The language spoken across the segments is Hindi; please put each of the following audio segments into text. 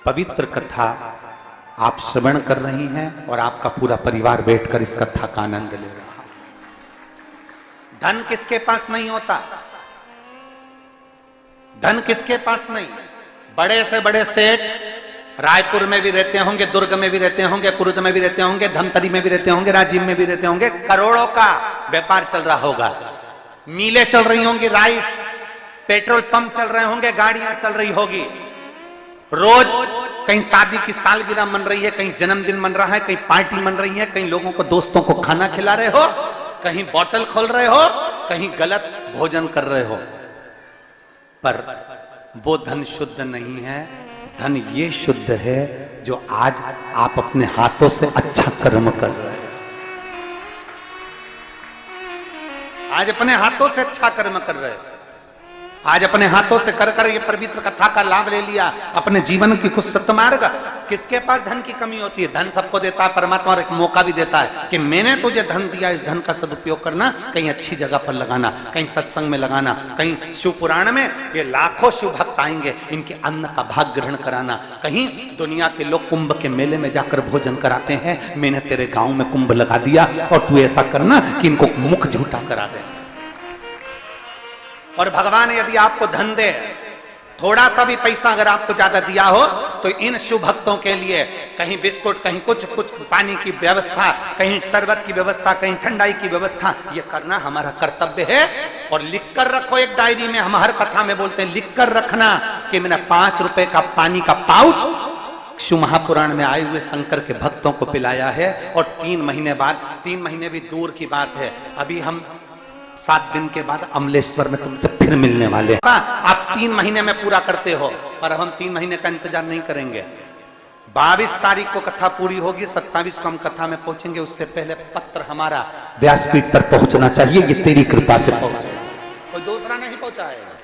पवित्र कथा आप श्रवण कर रही हैं और आपका पूरा परिवार बैठकर इस कथा का आनंद ले रहा है। धन किसके पास नहीं होता? धन किसके पास नहीं? बड़े से बड़े सेठ रायपुर में भी रहते होंगे, दुर्ग में भी रहते होंगे, कुरुद में भी रहते होंगे, धमतरी में भी रहते होंगे, राजीव में भी रहते होंगे, करोड़ों का व्यापार चल रहा होगा, मीलें चल रही होंगी, राइस पेट्रोल पंप चल रहे होंगे, गाड़ियां चल रही होगी, रोज कहीं शादी की सालगिरह मन रही है, कहीं जन्मदिन मन रहा है, कहीं पार्टी मन रही है, कहीं लोगों को दोस्तों को खाना खिला रहे हो, कहीं बोतल खोल रहे हो, कहीं गलत भोजन कर रहे हो, पर वो धन शुद्ध नहीं है। धन ये शुद्ध है जो आज आप अपने हाथों से अच्छा कर्म कर रहे हैं, आज अपने हाथों से अच्छा कर्म कर रहे हैं, आज अपने हाथों से कर कर ये पवित्र कथा का लाभ ले लिया, अपने जीवन की कुछ सत्मार्ग। किसके पास धन की कमी होती है? धन सबको देता है परमात्मा, और एक मौका भी देता है कि मैंने तुझे धन दिया, इस धन का सदुपयोग करना, कहीं अच्छी जगह पर लगाना, कहीं सत्संग में लगाना, कहीं शिव पुराण में ये लाखों शिव भक्त आएंगे, इनके अन्न का भाग ग्रहण कराना, कहीं दुनिया के लोग कुंभ के मेले में जाकर भोजन कराते हैं, मैंने तेरे गांव में कुंभ लगा दिया और तू ऐसा करना कि इनको मुख झूठा करा दे। और भगवान यदि आपको धन दे, थोड़ा सा भी पैसा अगर आपको ज्यादा दिया हो, तो इन शिव भक्तों के लिए कहीं बिस्कुट, कहीं कुछ पानी की व्यवस्था, कहीं शरबत की व्यवस्था, कहीं ठंडाई की व्यवस्था, ये करना हमारा कर्तव्य है। और लिख कर रखो एक डायरी में, हम हर कथा में बोलते हैं लिख कर रखना कि मैंने 5 रुपए का पानी का पाउच शिव महापुराण में आए हुए शंकर के भक्तों को पिलाया है। और 3 महीने बाद, 3 महीने भी दूर की बात है, अभी हम 7 दिन के बाद अमलेश्वर में तुमसे फिर मिलने वाले हैं। आप 3 महीने में पूरा करते हो, पर अब हम 3 महीने का इंतजार नहीं करेंगे। 22 तारीख को कथा पूरी होगी, 27 को हम कथा में पहुंचेंगे। उससे पहले पत्र हमारा व्यासपीठ पर पहुंचना चाहिए, ये तेरी कृपा से पहुंचे, कोई दूसरा नहीं पहुंचाएगा।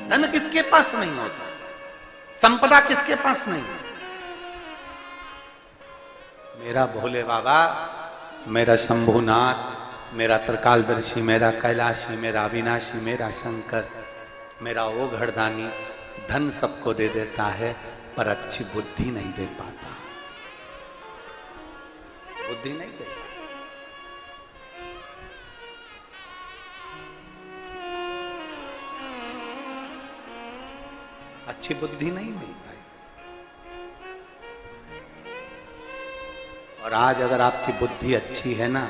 धन किसके पास नहीं होता, संपदा किसके पास नहीं। मेरा भोले बाबा, मेरा शंभुनाथ, मेरा त्रिकालदर्शी, मेरा कैलाशी, मेरा अविनाशी, मेरा शंकर, मेरा वो घरदानी धन सबको दे देता है, पर अच्छी बुद्धि नहीं दे पाता, बुद्धि नहीं दे पाता। अच्छी बुद्धि नहीं मिल पाई। और आज अगर आपकी बुद्धि अच्छी है ना,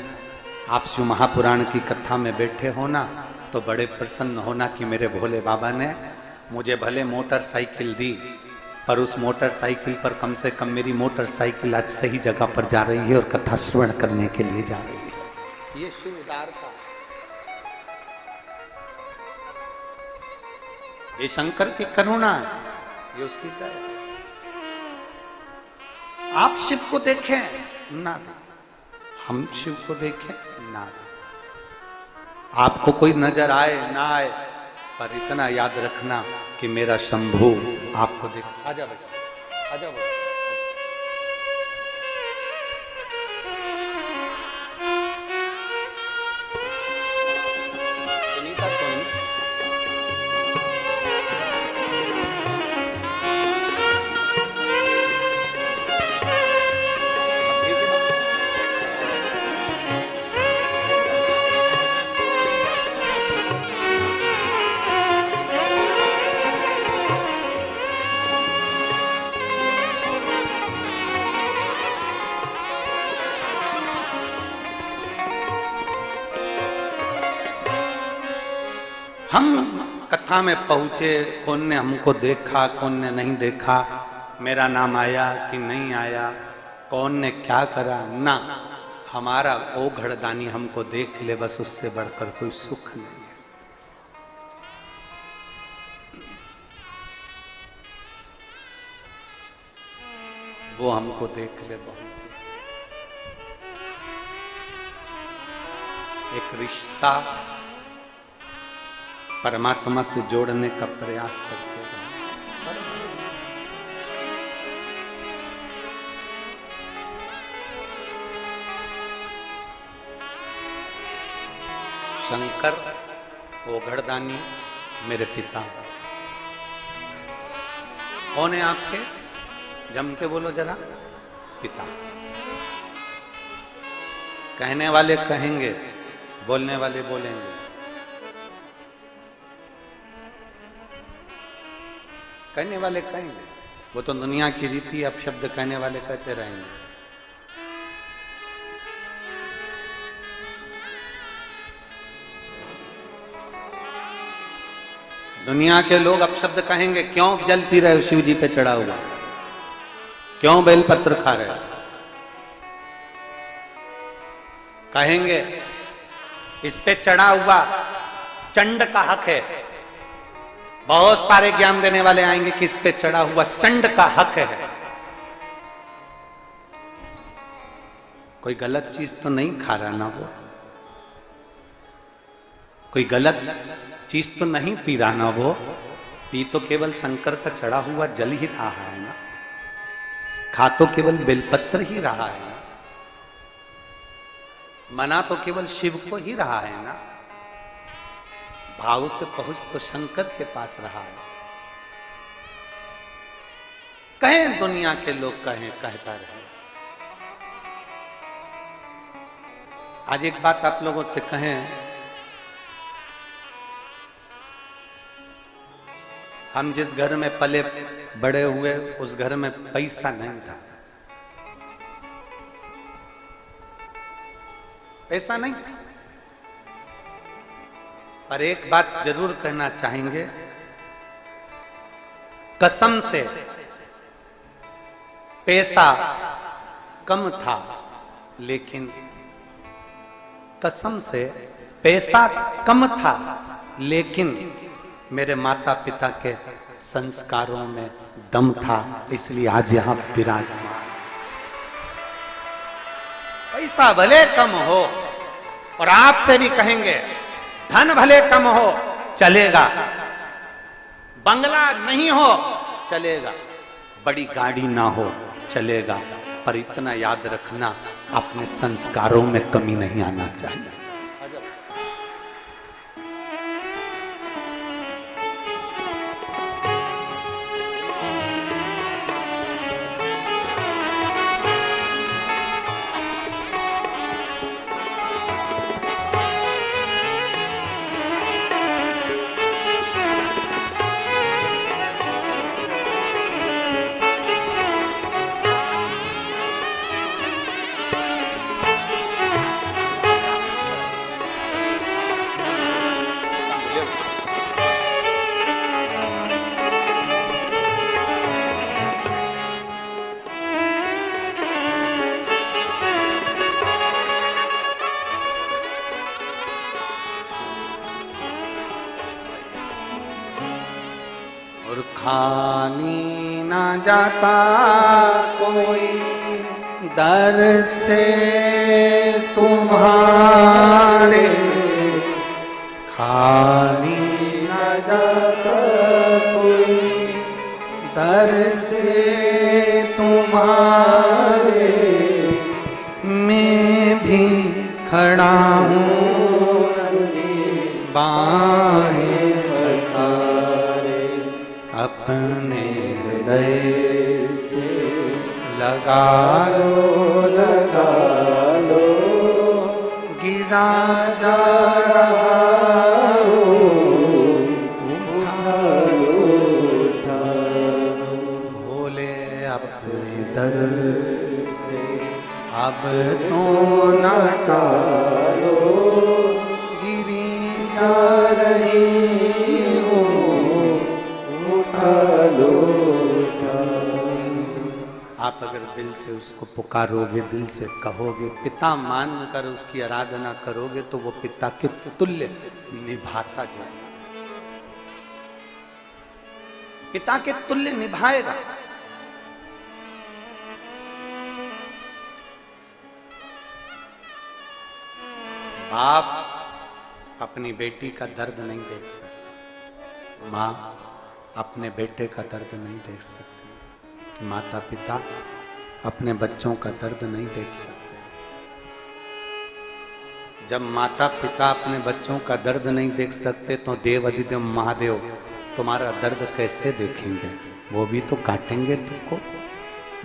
आप शिव महापुराण की कथा में बैठे हो ना, तो बड़े प्रसन्न होना कि मेरे भोले बाबा ने मुझे भले मोटरसाइकिल दी, पर उस मोटरसाइकिल पर कम से कम मेरी मोटरसाइकिल आज सही जगह पर जा रही है और कथा श्रवण करने के लिए जा रही है। ये शिव उदारता, ये शंकर की करुणा है, ये उसकी दया। आप शिव को देखें ना दे, हम शिव को देखें ना दे, आपको कोई नजर आए ना आए, पर इतना याद रखना कि मेरा शंभू आपको देख। आजा बेटा, आजा बेटा। हम कथा में पहुंचे, कौन ने हमको देखा, कौन ने नहीं देखा, मेरा नाम आया कि नहीं आया, कौन ने क्या करा, ना, हमारा ओ घड़दानी हमको देख ले, बस उससे बढ़कर कोई सुख नहीं है। वो हमको देख ले, बहुत एक रिश्ता परमात्मा से जोड़ने का प्रयास करते हैं। शंकर ओघड़दानी मेरे पिता, कौन है आपके? जम के बोलो जरा। पिता। कहने वाले कहेंगे, बोलने वाले बोलेंगे। कहने वाले कहेंगे, वो तो दुनिया की रीति, अब शब्द कहने वाले कहते रहेंगे। दुनिया के लोग अब शब्द कहेंगे, क्यों जल पी रहे हो शिव जी पे चढ़ा हुआ, क्यों बेलपत्र खा रहे हो? कहेंगे इस पे चढ़ा हुआ चंड का हक है। बहुत सारे ज्ञान देने वाले आएंगे कि इस पे चढ़ा हुआ चंड का हक है। कोई गलत चीज तो नहीं खा रहा ना वो, कोई गलत चीज तो नहीं पी रहा ना वो, पी तो केवल शंकर का चढ़ा हुआ जल ही रहा है ना, खा तो केवल बेलपत्र ही रहा है ना, मना तो केवल शिव को ही रहा है ना, भाव से पहुंच तो शंकर के पास रहा है। कहें दुनिया के लोग, कहें, कहता रहे। आज एक बात आप लोगों से कहें, हम जिस घर में पले बड़े हुए उस घर में पैसा नहीं था, पैसा नहीं था। पर एक बात जरूर कहना चाहेंगे, कसम से पैसा कम था, लेकिन कसम से पैसा कम था, लेकिन मेरे माता पिता के संस्कारों में दम था, इसलिए आज यहां विराजमान। पैसा भले कम हो, और आपसे भी कहेंगे धन भले कम हो चलेगा, बंगला नहीं हो चलेगा, बड़ी गाड़ी ना हो चलेगा, पर इतना याद रखना, अपने संस्कारों में कमी नहीं आना चाहिए। खाली ना जाता कोई दर से तुम्हारे, खाली ना जाता कोई दर से तुम्हारे, मैं भी खड़ा हूँ बाहें पसारे, अपने हृदय से लगा लो, गिरा जा रहा हूँ, उठा भोले अपने दर से अब तो न टालो, गिरी जा रही आप अगर दिल से उसको पुकारोगे, दिल से कहोगे, पिता मानकर उसकी आराधना करोगे, तो वो पिता के तुल्य निभाता जाएगा, पिता के तुल्य निभाएगा। बाप अपनी बेटी का दर्द नहीं देख सकता, माँ अपने बेटे का दर्द नहीं देख सकती, माता पिता अपने बच्चों का दर्द नहीं देख सकते। जब माता पिता अपने बच्चों का दर्द नहीं देख सकते, तो देव अधिदेव महादेव तुम्हारा दर्द कैसे देखेंगे, वो भी तो काटेंगे तुमको,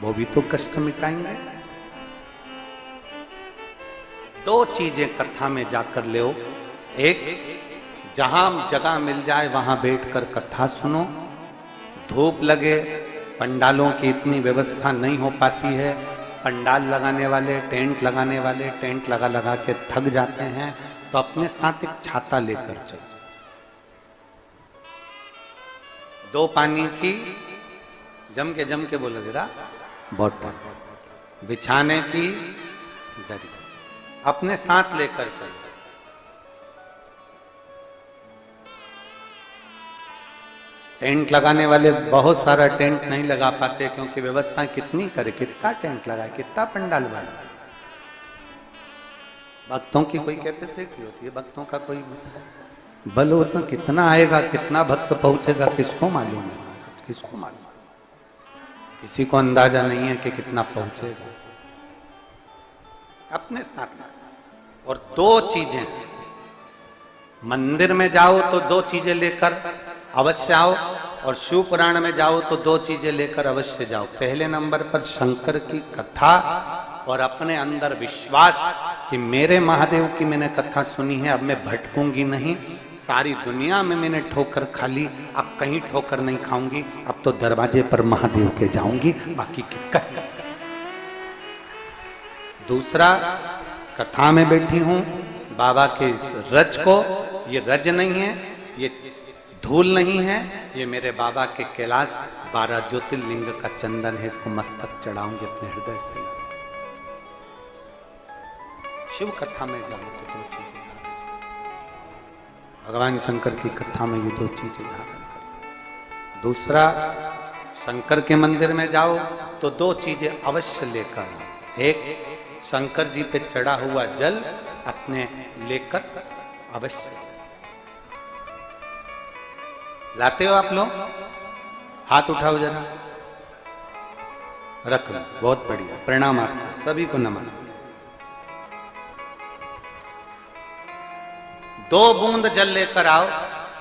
वो भी तो कष्ट मिटाएंगे। दो चीजें कथा में जाकर ले, एक जहां जगह मिल जाए वहां बैठकर कथा सुनो। धूप लगे, पंडालों की इतनी व्यवस्था नहीं हो पाती है, पंडाल लगाने वाले, टेंट लगाने वाले टेंट लगा लगा के थक जाते हैं, तो अपने साथ एक छाता लेकर चलो। दो पानी की जम के बोलो जरा बोतल, बिछाने की दरी अपने साथ लेकर चलो। टेंट लगाने वाले बहुत सारा टेंट नहीं लगा पाते, क्योंकि व्यवस्था कितनी करे, कितना टेंट लगाए, कितना पंडाल बनाए। भक्तों की कोई कैपेसिटी होती है, भक्तों का कोई बल हो, तो कितना आएगा, कितना भक्त पहुंचेगा, किसको मालूम है, किसको मालूम, किसी को अंदाजा नहीं है कि कितना पहुंचेगा। अपने साथ। और दो चीजें, मंदिर में जाओ तो दो चीजें लेकर अवश्य आओ, और शिव पुराण में जाओ तो दो चीजें लेकर अवश्य जाओ। पहले नंबर पर शंकर की कथा और अपने अंदर विश्वास कि मेरे महादेव की मैंने कथा सुनी है, अब मैं भटकूंगी नहीं। सारी दुनिया में मैंने ठोकर खा ली, अब कहीं ठोकर नहीं खाऊंगी, अब तो दरवाजे पर महादेव के जाऊंगी, बाकी कहीं। दूसरा, कथा में बैठी हूं बाबा के इस रज को, ये रज नहीं है, ये धूल नहीं है, ये मेरे बाबा के कैलाश 12 ज्योतिर्लिंग का चंदन है, इसको मस्तक चढ़ाऊंगी अपने हृदय से। शिव कथा में जाओ तो दो चीजें, भगवान शंकर की कथा में ये दो चीजें धारण करो। दूसरा, शंकर के मंदिर में जाओ तो दो चीजें अवश्य लेकर आओ। एक, शंकर जी पे चढ़ा हुआ जल अपने लेकर अवश्य लाते हो। आप लोग हाथ उठाओ जरा, रख लो, बहुत बढ़िया, प्रणाम आपको, सभी को नमन। 2 बूंद जल लेकर आओ,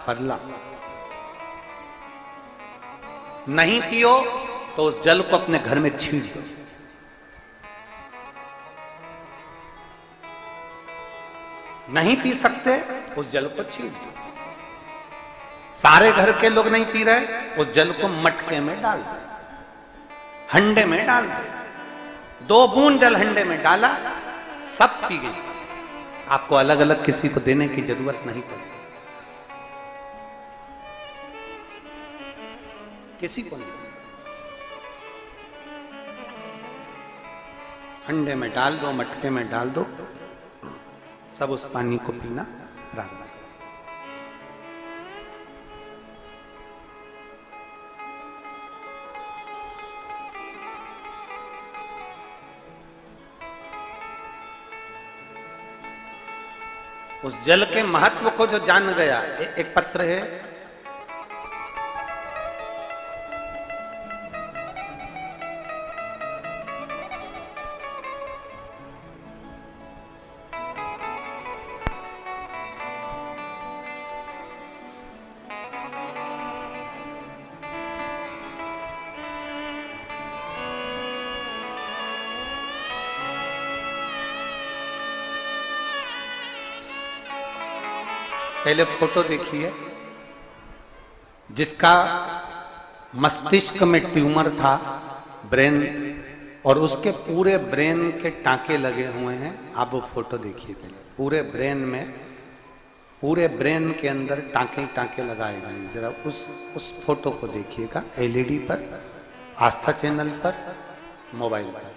पल्ला। नहीं पियो तो उस जल को अपने घर में छींट दो। नहीं पी सकते, उस जल को छींट दो। सारे घर के लोग नहीं पी रहे, उस जल को मटके में डाल दो, हंडे में डाल दो। 2 बूंद जल हंडे में डाला, सब पी गई। आपको अलग अलग किसी को देने की जरूरत नहीं पड़ी, किसी को नहीं। हंडे में डाल दो, मटके में डाल दो, सब उस पानी को पीना रात। उस जल के महत्व को जो जान गया, एक पत्र है, पहले फोटो देखिए, जिसका मस्तिष्क में ट्यूमर था, ब्रेन, और उसके पूरे ब्रेन के टांके लगे हुए हैं। आप वो फोटो देखिए पहले, पूरे ब्रेन में, पूरे ब्रेन के अंदर टांके टांके लगाए गए। जरा उस फोटो को देखिएगा, एलईडी पर, आस्था चैनल पर, मोबाइल पर,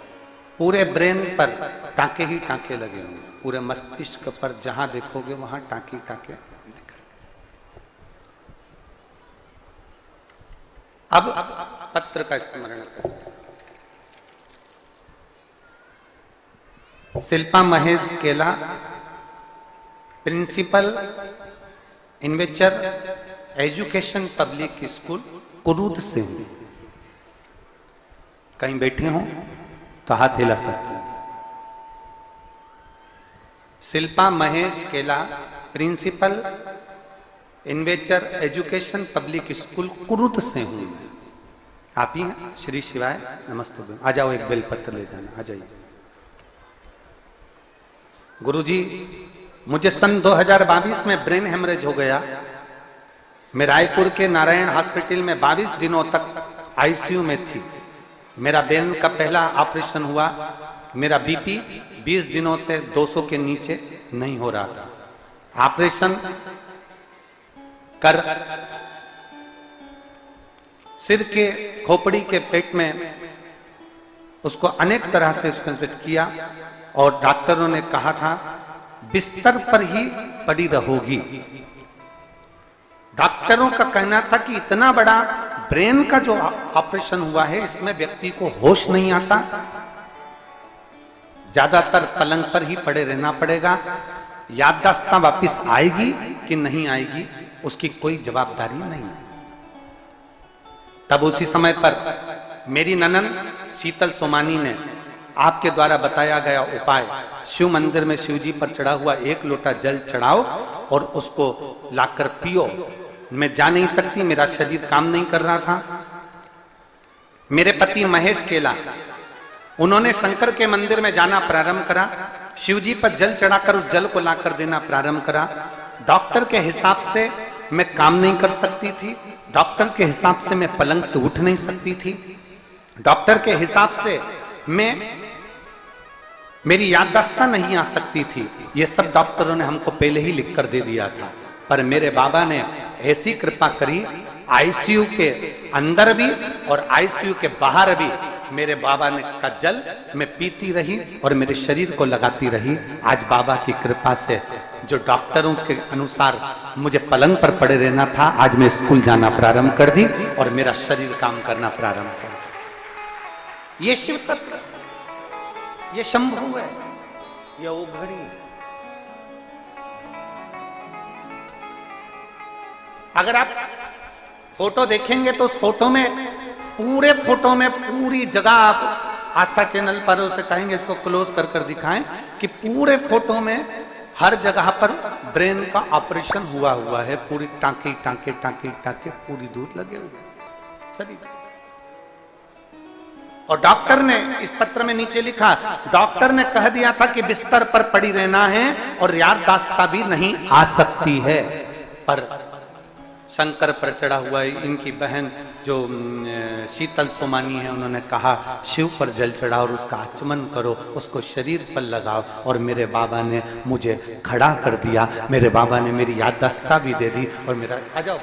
पूरे ब्रेन पर टांके ही टांके लगे हुए, पूरे मस्तिष्क पर जहां देखोगे वहां टांके टांके दिख रहे। अब पत्र का स्मरण करें। Shilpa Mahesh Kela, principal Inventure education public school, Kurud से हूं। कहीं बैठे हो तो हाथ हिला सकते हैं। Shilpa Mahesh Kela, principal Inventure education public school Kurud से हूं मैं। आप ही हैं? श्री शिवाय नमस्ते। आ जाओ, एक बेलपत्र ले जाना, आ जाइए। गुरुजी, मुझे सन 2022 में ब्रेन हेमरेज हो गया। मैं रायपुर के नारायण हॉस्पिटल में 22 दिनों तक आईसीयू में थी। मेरा ब्रेन का पहला ऑपरेशन हुआ। मेरा बीपी 20 दिनों से 200 के नीचे नहीं हो रहा था। ऑपरेशन कर सिर के खोपड़ी के पेट में उसको अनेक तरह से उसमें किया और डॉक्टरों ने कहा था बिस्तर पर ही पड़ी रहोगी। डॉक्टरों का कहना था कि इतना बड़ा ब्रेन का जो ऑपरेशन हुआ है इसमें व्यक्ति को होश नहीं आता, ज्यादातर पलंग पर ही पड़े रहना पड़ेगा। याददाश्त वापिस आएगी कि नहीं आएगी उसकी कोई जवाबदारी नहीं है। तब उसी समय पर मेरी ननन शीतल सोमानी ने आपके द्वारा बताया गया उपाय, शिव मंदिर में शिव जी पर चढ़ा हुआ 1 लोटा जल चढ़ाओ और उसको लाकर पियो। मैं जा नहीं सकती, मेरा शरीर काम नहीं कर रहा था। मेरे पति महेश केला, उन्होंने शंकर के मंदिर में जाना प्रारंभ करा, शिव जी पर जल चढ़ाकर उस जल को लाकर देना प्रारंभ करा। डॉक्टर के हिसाब से मैं काम नहीं कर सकती थी, डॉक्टर के हिसाब से मैं पलंग से उठ नहीं सकती थी, डॉक्टर के हिसाब से मेरी याददाश्त नहीं आ सकती थी। ये सब डॉक्टरों ने हमको पहले ही लिख कर दे दिया था। पर मेरे बाबा ने ऐसी कृपा करी, आईसीयू के अंदर भी और आईसीयू के बाहर भी मेरे बाबा ने का जल मैं पीती रही और मेरे शरीर को लगाती रही। आज बाबा की कृपा से जो डॉक्टरों के अनुसार मुझे पलंग पर पड़े रहना था, आज मैं स्कूल जाना प्रारंभ कर दी और मेरा शरीर काम करना प्रारंभ कर दिया। ये शिव तत्व, ये शंभु है, ये उघड़ी। अगर आप फोटो देखेंगे तो उस फोटो में पूरे फोटो में पूरी जगह आप आस्था चैनल पर उसे कहेंगे इसको क्लोज कर कर दिखाएं कि पूरे फोटो में हर जगह पर ब्रेन का ऑपरेशन हुआ है। पूरी टांके टांके टांके टांके पूरी दूर लगे हुए सभी। और डॉक्टर ने इस पत्र में नीचे लिखा, डॉक्टर ने कह दिया था कि बिस्तर पर पड़ी रहना है और याददाश्त भी नहीं आ सकती है। पर शंकर पर चढ़ा हुआ इनकी बहन जो शीतल सोमानी है, उन्होंने कहा शिव पर जल चढ़ाओ और उसका आचमन करो, उसको शरीर पर लगाओ। और मेरे बाबा ने मुझे खड़ा कर दिया, मेरे बाबा ने मेरी याददाश्त भी दे दी और मेरा आ जाओ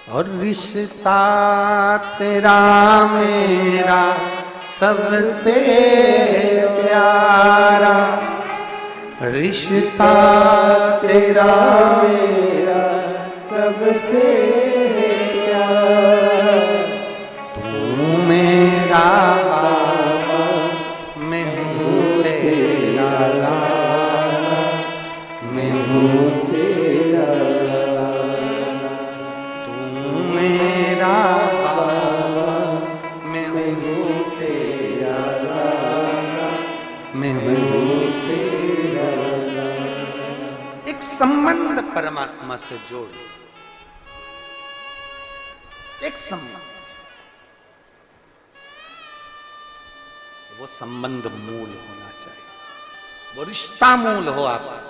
और रिश्ता तेरा मेरा सबसे प्यारा, रिश्ता तेरा मेरा सबसे प्यारा। तू मेरा बाबा, मैं हूँ तेरा लाला, मैं हूँ तेरा मेरा बाबा, मैं हूँ तेरा लाला, मैं हूँ तेरा लाला। एक संबंध परमात्मा से जोड़, एक संबंध, वो संबंध मूल होना चाहिए, वो रिश्ता मूल हो आपका।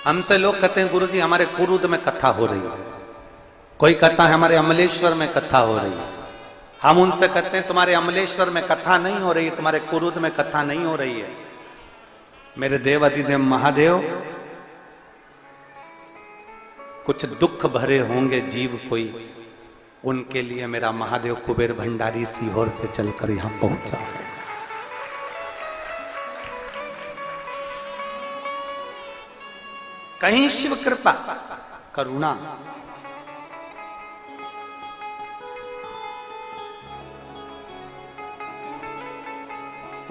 हमसे लोग कहते हैं गुरुजी हमारे कुरुद में कथा हो रही है, कोई कहता है हमारे अमलेश्वर में कथा हो रही है। हम उनसे कहते हैं तुम्हारे अमलेश्वर में कथा नहीं हो रही, तुम्हारे कुरुद में कथा नहीं हो रही है। मेरे देव अधिदेव महादेव, कुछ दुख भरे होंगे जीव कोई, उनके लिए मेरा महादेव कुबेर भंडारी सीहोर से चलकर यहां पहुंचा है। कहीं शिव कृपा करुणा,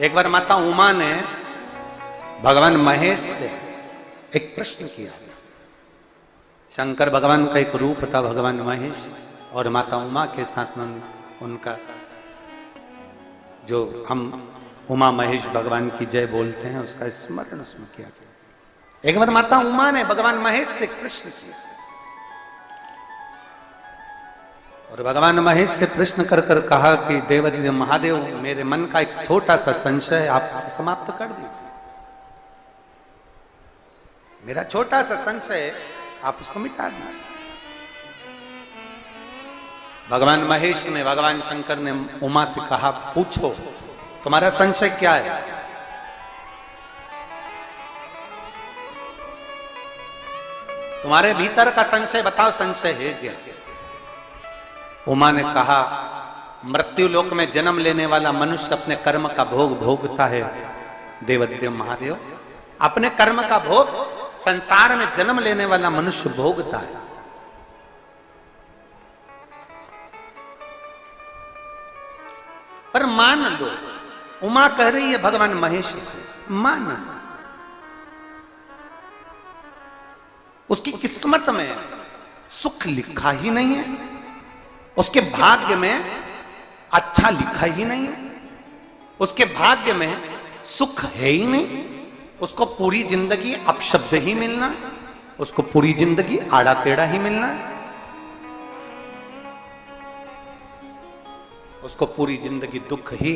एक बार माता उमा ने भगवान महेश से एक प्रश्न किया। शंकर भगवान का एक रूप था भगवान महेश, और माता उमा के साथ में उनका जो हम उमा महेश भगवान की जय बोलते हैं उसका स्मरण उसमें किया गया। एक बार माता उमा ने भगवान महेश से प्रश्न किया, और भगवान महेश से प्रश्न कर कर कहा कि देवाधिदेव महादेव, मेरे मन का एक छोटा सा संशय आप समाप्त कर दीजिए। मेरा छोटा सा संशय आप उसको मिटा दीजिए। भगवान महेश ने, भगवान शंकर ने उमा से कहा, पूछो तुम्हारा संशय क्या है? तुम्हारे भीतर का संशय बताओ, संशय है क्या? उमा ने कहा, मृत्यु लोक में जन्म लेने वाला मनुष्य अपने कर्म का भोग भोगता है देवाधिदेव महादेव। अपने कर्म का भोग संसार में जन्म लेने वाला मनुष्य भोगता है। पर मान लो, उमा कह रही है भगवान महेश से, मान उसकी किस्मत में सुख लिखा ही नहीं है, उसके भाग्य में अच्छा लिखा ही नहीं है, उसके भाग्य में सुख है ही नहीं। उसको पूरी जिंदगी अपशब्द ही मिलना है, उसको पूरी जिंदगी आड़ा टेढ़ा ही मिलना है, उसको पूरी जिंदगी दुख ही,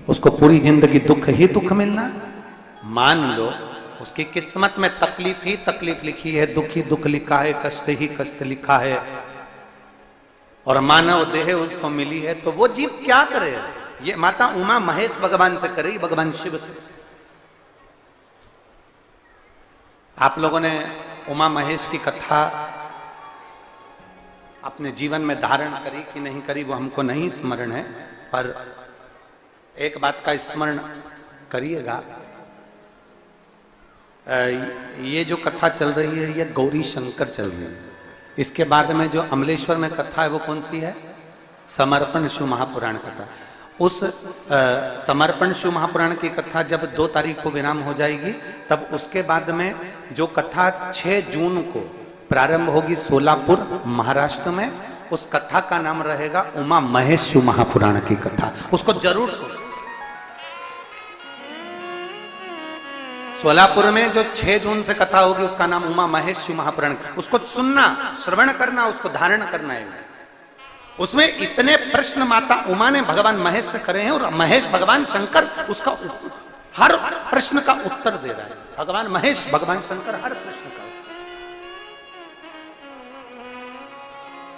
उसको पूरी जिंदगी दुख ही दुख मिलना है। मान लो उसकी किस्मत में तकलीफ ही तकलीफ लिखी है, दुख ही दुख लिखा है, कष्ट ही कष्ट लिखा है, और मानव देह उसको मिली है, तो वो जीव क्या करे? ये माता उमा महेश भगवान से करे, भगवान शिव से। आप लोगों ने उमा महेश की कथा अपने जीवन में धारण करी कि नहीं करी वो हमको नहीं स्मरण है, पर एक बात का स्मरण करिएगा, ये जो कथा चल रही है ये गौरी शंकर चल रही है। इसके बाद में जो अमलेश्वर में कथा है वो कौन सी है? समर्पण शिव महापुराण कथा। उस समर्पण शिव महापुराण की कथा जब 2 तारीख को विराम हो जाएगी, तब उसके बाद में जो कथा 6 जून को प्रारंभ होगी सोलापुर महाराष्ट्र में, उस कथा का नाम रहेगा उमा महेश शिव महापुराण की कथा। उसको जरूर सुनो। सोलापुर में जो 6 जून से कथा होगी उसका नाम उमा महेश शिव महापुराण। उसको सुनना, श्रवण करना, उसको धारण करना है। उसमें इतने प्रश्न माता उमा ने भगवान महेश से करे हैं, और महेश भगवान शंकर उसका हर प्रश्न का उत्तर दे रहा है। भगवान महेश भगवान शंकर हर प्रश्न का।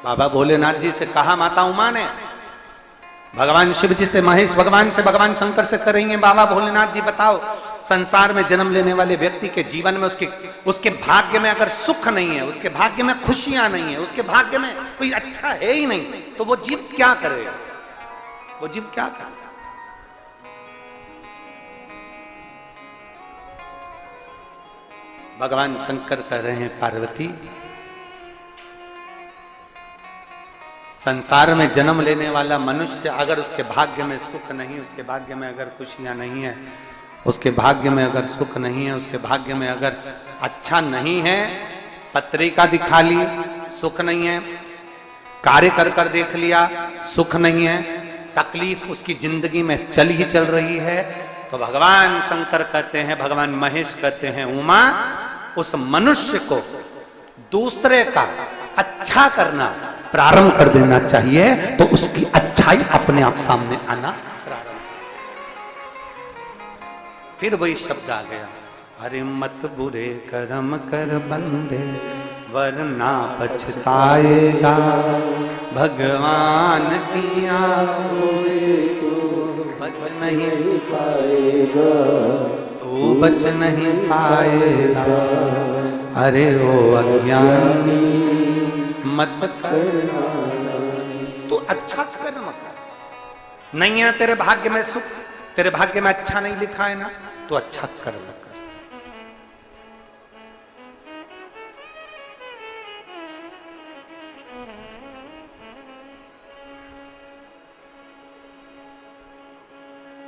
बाबा भोलेनाथ जी से कहा माता उमा ने, भगवान शिव जी से महेश भगवान से भगवान शंकर से करेंगे, बाबा भोलेनाथ जी बताओ, संसार में जन्म लेने वाले व्यक्ति के जीवन में उसके भाग्य में अगर सुख नहीं है, उसके भाग्य में खुशियां नहीं है, उसके भाग्य में कोई अच्छा है ही नहीं, तो वो जीव क्या करेगा? वो जीव क्या करेगा? भगवान शंकर कह रहे हैं, पार्वती, संसार में जन्म लेने वाला मनुष्य अगर उसके भाग्य में सुख नहीं, उसके भाग्य में अगर खुशियां नहीं है, उसके भाग्य में अगर सुख नहीं है, उसके भाग्य में अगर अच्छा नहीं है, पत्रिका दिखा ली सुख नहीं है, कार्य कर कर देख लिया सुख नहीं है, तकलीफ उसकी जिंदगी में चल ही चल रही है, तो भगवान शंकर कहते हैं, भगवान महेश कहते हैं, उमा, उस मनुष्य को दूसरे का अच्छा करना प्रारंभ कर देना चाहिए, तो उसकी अच्छाई अपने आप सामने आना प्रारंभ। फिर वही शब्द आ गया, अरे मत बुरे कर्म कर बंदे वरना पछताएगा, भगवान की आंखों से बच नहीं पाएगा, तू बच नहीं पाएगा। अरे ओ अज्ञानी मत करना, तू अच्छा कर मत। नहीं है तेरे भाग्य में सुख, तेरे भाग्य में अच्छा नहीं लिखा है ना, तो अच्छा कर मत कर।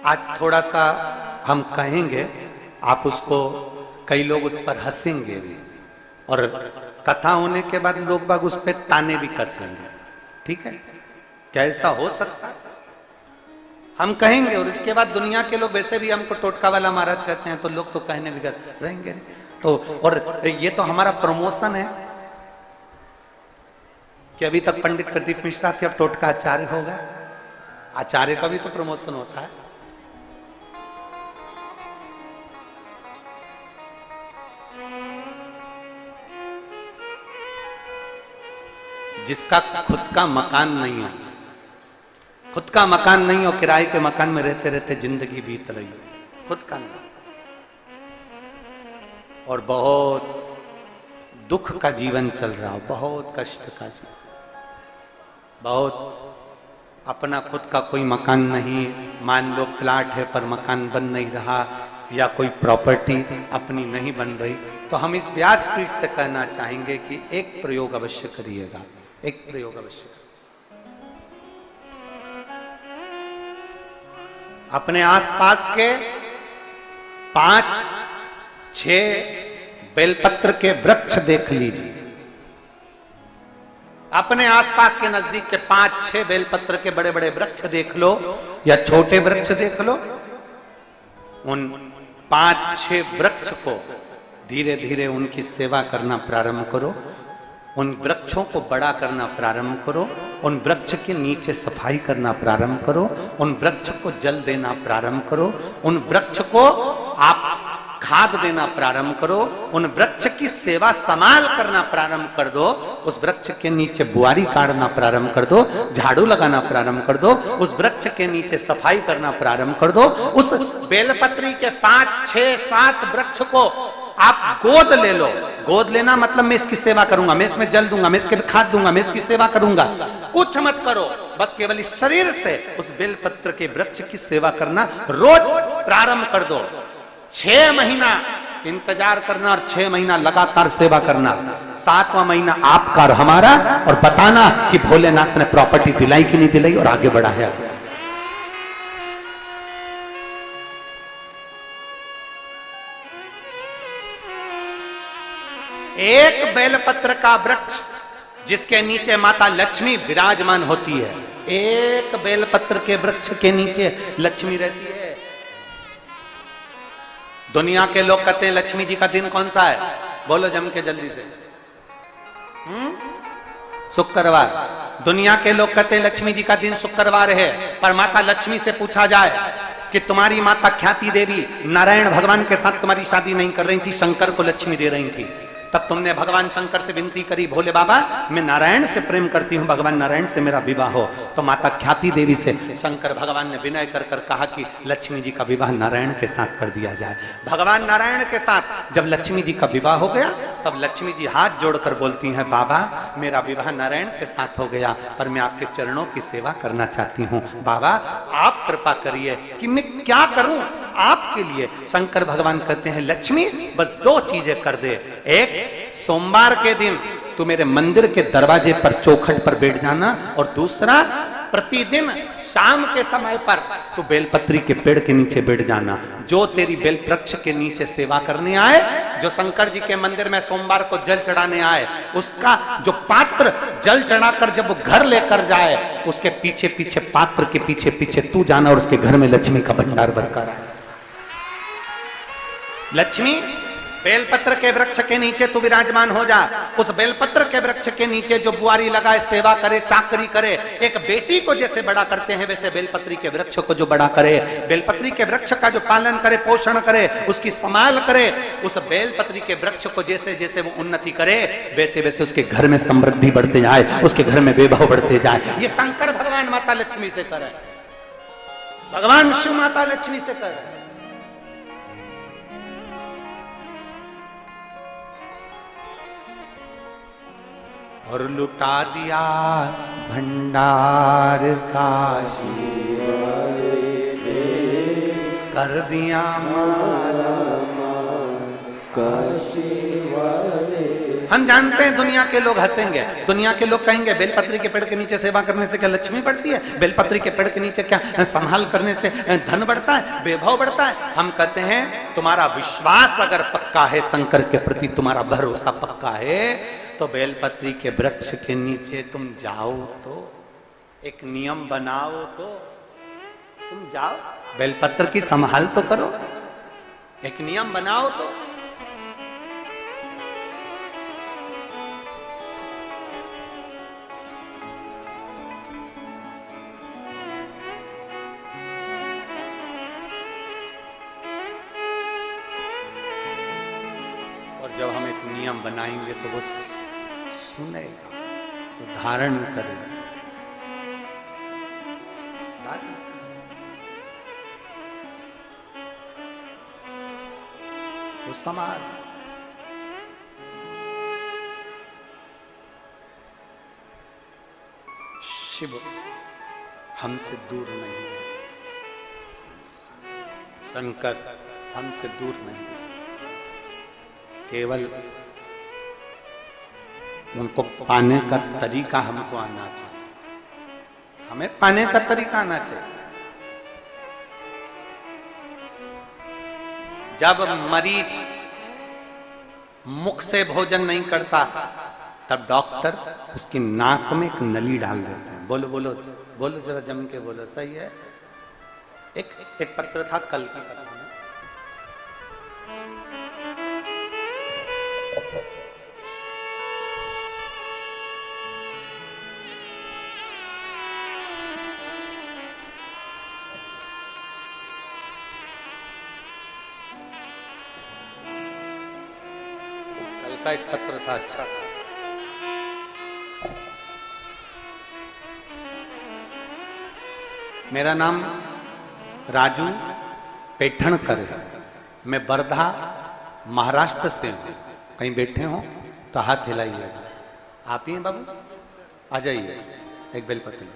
आज थोड़ा सा हम कहेंगे, आप उसको, कई लोग उस पर हंसेंगे भी, और कथा होने के बाद लोग बाग उस पर ताने भी कसेंगे। ठीक है, क्या ऐसा हो सकता है? हम कहेंगे और इसके बाद दुनिया के लोग, वैसे भी हमको टोटका वाला महाराज कहते हैं, तो लोग तो कहने भी रहेंगे। तो और ये तो हमारा प्रमोशन है कि अभी तक पंडित प्रदीप मिश्रा थे, अब टोटका आचार्य होगा। आचार्य का भी तो प्रमोशन होता है। जिसका खुद का मकान नहीं हो, खुद का मकान नहीं हो, किराए के मकान में रहते रहते जिंदगी बीत रही हो, खुद का नहीं, और बहुत दुख का जीवन चल रहा हो, बहुत कष्ट का जीवन, बहुत अपना खुद का कोई मकान नहीं, मान लो प्लाट है पर मकान बन नहीं रहा, या कोई प्रॉपर्टी अपनी नहीं बन रही, तो हम इस व्यासपीठ से कहना चाहेंगे कि एक प्रयोग अवश्य करिएगा, एक प्रयोग अवश्य। अपने आसपास के 5-6 बेलपत्र के वृक्ष देख लीजिए। अपने आसपास के नजदीक के 5-6 बेलपत्र के बड़े बड़े वृक्ष देख लो, या छोटे वृक्ष देख लो। उन 5-6 वृक्ष को धीरे धीरे उनकी सेवा करना प्रारंभ करो, उन वृक्षों को बड़ा करना प्रारंभ करो, उन वृक्ष के नीचे सफाई करना प्रारंभ करो, उन वृक्ष को जल देना प्रारंभ करो, उन वृक्ष को आप खाद देना प्रारंभ करो, उन वृक्ष की सेवा संभाल करना प्रारंभ कर दो, उस वृक्ष के नीचे बुआरी काटना प्रारंभ कर दो, झाड़ू लगाना प्रारंभ कर दो, उस वृक्ष के नीचे सफाई करना प्रारंभ कर दो। उस बेलपत्री के 5-6-7 वृक्ष को आप गोद ले लो। गोद लेना मतलब मैं इसकी सेवा करूंगा, मैं इसमें जल दूंगा, मैं इसके खाद दूंगा, मैं इसकी सेवा करूंगा, कुछ मत करो, बस केवल इस शरीर से उस बेलपत्र के वृक्ष की सेवा करना रोज प्रारंभ कर दो। 6 महीना इंतजार करना और 6 महीना लगातार सेवा करना। 7वां महीना आपका और हमारा, और बताना कि भोलेनाथ ने प्रॉपर्टी दिलाई कि नहीं दिलाई और आगे बढ़ा है। एक बेलपत्र का वृक्ष जिसके नीचे माता लक्ष्मी विराजमान होती है, एक बेलपत्र के वृक्ष के नीचे लक्ष्मी रहती है। दुनिया के लोग कहते हैं लक्ष्मी जी का दिन कौन सा है, बोलो जम के जल्दी से। शुक्रवार। दुनिया के लोग कहते हैं लक्ष्मी जी का दिन शुक्रवार है, पर माता लक्ष्मी से पूछा जाए कि तुम्हारी माता ख्याति देवी नारायण भगवान के साथ तुम्हारी शादी नहीं कर रही थी, शंकर को लक्ष्मी दे रही थी, तब तुमने भगवान शंकर से विनती करी, भोले बाबा मैं नारायण से प्रेम करती हूँ, भगवान नारायण से मेरा विवाह हो। तो माता ख्याति देवी से शंकर भगवान ने विनय कर कर कहा कि लक्ष्मी जी का विवाह नारायण के साथ कर दिया जाए। भगवान नारायण के साथ जब लक्ष्मी जी का विवाह हो गया, तब लक्ष्मी जी हाथ जोड़कर बोलती हैं, बाबा मेरा विवाह नारायण के साथ हो गया, पर मैं आपके चरणों की सेवा करना चाहती हूँ, बाबा आप कृपा करिए कि मैं क्या करूं आपके लिए। शंकर भगवान कहते हैं, लक्ष्मी बस 2 चीजें कर दे, एक सोमवार के दिन तू मेरे मंदिर के दरवाजे पर चौखट पर बैठ जाना, और दूसरा प्रतिदिन शाम के समय पर तू बेलपत्री के पेड़ के नीचे बैठ जाना। जो तेरी बेल वृक्ष के नीचे सेवा करने आए, जो शंकर जी के मंदिर में सोमवार को जल चढ़ाने आए, उसका जो पात्र जल चढ़ाकर जब वो घर लेकर जाए, उसके पीछे पीछे पात्र के पीछे पीछे तू जाना, और उसके घर में लक्ष्मी का भंडार बरकरार है। लक्ष्मी बेलपत्र के वृक्ष के नीचे तू विराजमान हो जा। उस बेलपत्र के वृक्ष के नीचे जो बुआरी लगाए, सेवा करे, चाकरी करे, एक बेटी को जैसे बड़ा करते हैं वैसे बेलपत्री के वृक्ष को जो बड़ा करे, बेलपत्री के वृक्ष का जो पालन करे, पोषण करे, उसकी संभाल करे, उस बेलपत्री के वृक्ष को जैसे जैसे वो उन्नति करे वैसे वैसे उसके घर में समृद्धि बढ़ते जाए, उसके घर में वैभव बढ़ते जाए। ये शंकर भगवान माता लक्ष्मी से करे, भगवान शिव माता लक्ष्मी से करे। और लुटा दिया भंडार काशी कर दिया हम जानते हैं दुनिया के लोग हंसेंगे, दुनिया के लोग कहेंगे बेलपत्री के पेड़ के नीचे सेवा करने से क्या लक्ष्मी बढ़ती है, बेलपत्री के पेड़ के नीचे क्या संभाल करने से धन बढ़ता है, वैभव बढ़ता है। हम कहते हैं तुम्हारा विश्वास अगर पक्का है, शंकर के प्रति तुम्हारा भरोसा पक्का है, तो बेलपत्री के वृक्ष के नीचे तुम जाओ, तो एक नियम बनाओ, तो तुम जाओ बेलपत्र की संभाल तो करो, एक नियम बनाओ। तो और जब हम एक नियम बनाएंगे तो वो सुनेगा, वो धारण करेगा। वो समाज शिव हमसे दूर नहीं है, शंकर हमसे दूर नहीं है, केवल उनको पाने का तरीका हमको आना चाहिए, हमें पाने का तरीका आना चाहिए। जब मरीज मुख से भोजन नहीं करता तब डॉक्टर उसकी नाक में एक नली डाल देते हैं। बोलो बोलो बोलो, जरा जम के बोलो, सही है। एक पत्र था कल की कथा में, का एक पत्र था, अच्छा था। मेरा नाम राजू पेठणकर है, मैं वर्धा महाराष्ट्र से हूँ। कहीं बैठे हो तो हाथ हिलाइएगा। आप ही हैं बाबू, आ जाइए। एक बेलपत्री।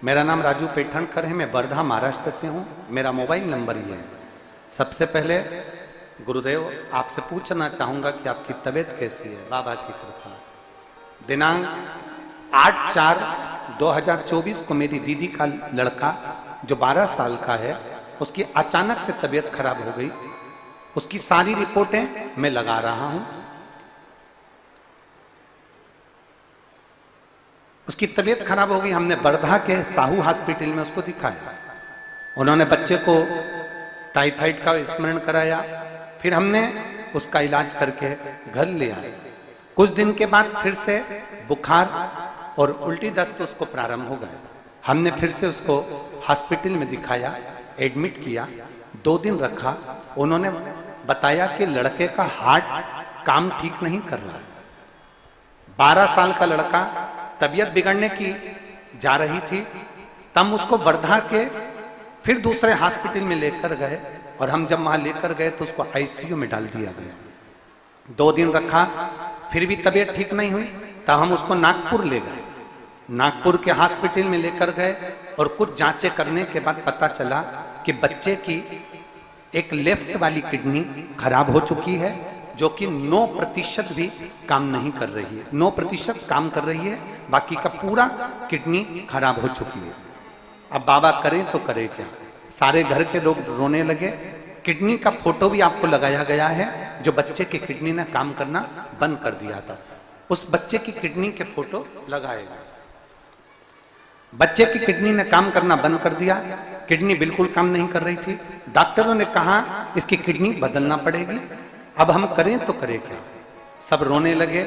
मेरा नाम राजू पेठणकर है, मैं वर्धा महाराष्ट्र से हूँ। मेरा मोबाइल नंबर ये है। सबसे पहले गुरुदेव आपसे पूछना चाहूंगा कि आपकी तबीयत कैसी है? बाबा की कृपा। दिनांक 8/4/2024 को मेरी दीदी का लड़का जो 12 साल का है, उसकी अचानक से तबीयत खराब हो गई। उसकी सारी रिपोर्टें मैं लगा रहा हूं। उसकी तबीयत खराब हो गई। हमने वर्धा के साहू हॉस्पिटल में उसको दिखाया। उन्होंने बच्चे को टाइफाइड का स्मरण कराया। फिर हमने उसका इलाज करके घर ले आए। कुछ दिन के बाद फिर से बुखार और उल्टी दस्त उसको प्रारंभ हो गए। हमने फिर से उसको हॉस्पिटल में दिखाया, एडमिट किया, 2 दिन रखा। उन्होंने बताया कि लड़के का हार्ट काम ठीक नहीं कर रहा है। 12 साल का लड़का, तबीयत बिगड़ने की जा रही थी। तब उसको वर्धा के फिर दूसरे हॉस्पिटल में लेकर गए और हम जब वहां लेकर गए तो उसको आईसीयू में डाल दिया गया। 2 दिन रखा, फिर भी तबीयत ठीक नहीं हुई। तब हम उसको नागपुर ले गए। नागपुर के हॉस्पिटल में लेकर गए और कुछ जांचें करने के बाद पता चला कि बच्चे की एक लेफ्ट वाली किडनी खराब हो चुकी है, जो कि 9% भी काम नहीं कर रही है। 9% काम कर रही है, बाकी का पूरा किडनी खराब हो चुकी है। अब बाबा करें तो करें क्या? सारे घर के लोग रोने लगे। किडनी का फोटो भी आपको लगाया गया है, जो बच्चे की किडनी ने काम करना बंद कर दिया था। उस बच्चे की किडनी के फोटो लगाएगा। बच्चे की किडनी ने काम करना बंद कर दिया। किडनी बिल्कुल काम नहीं कर रही थी। डॉक्टरों ने कहा इसकी किडनी बदलना पड़ेगी। अब हम करें तो करें क्या? सब रोने लगे।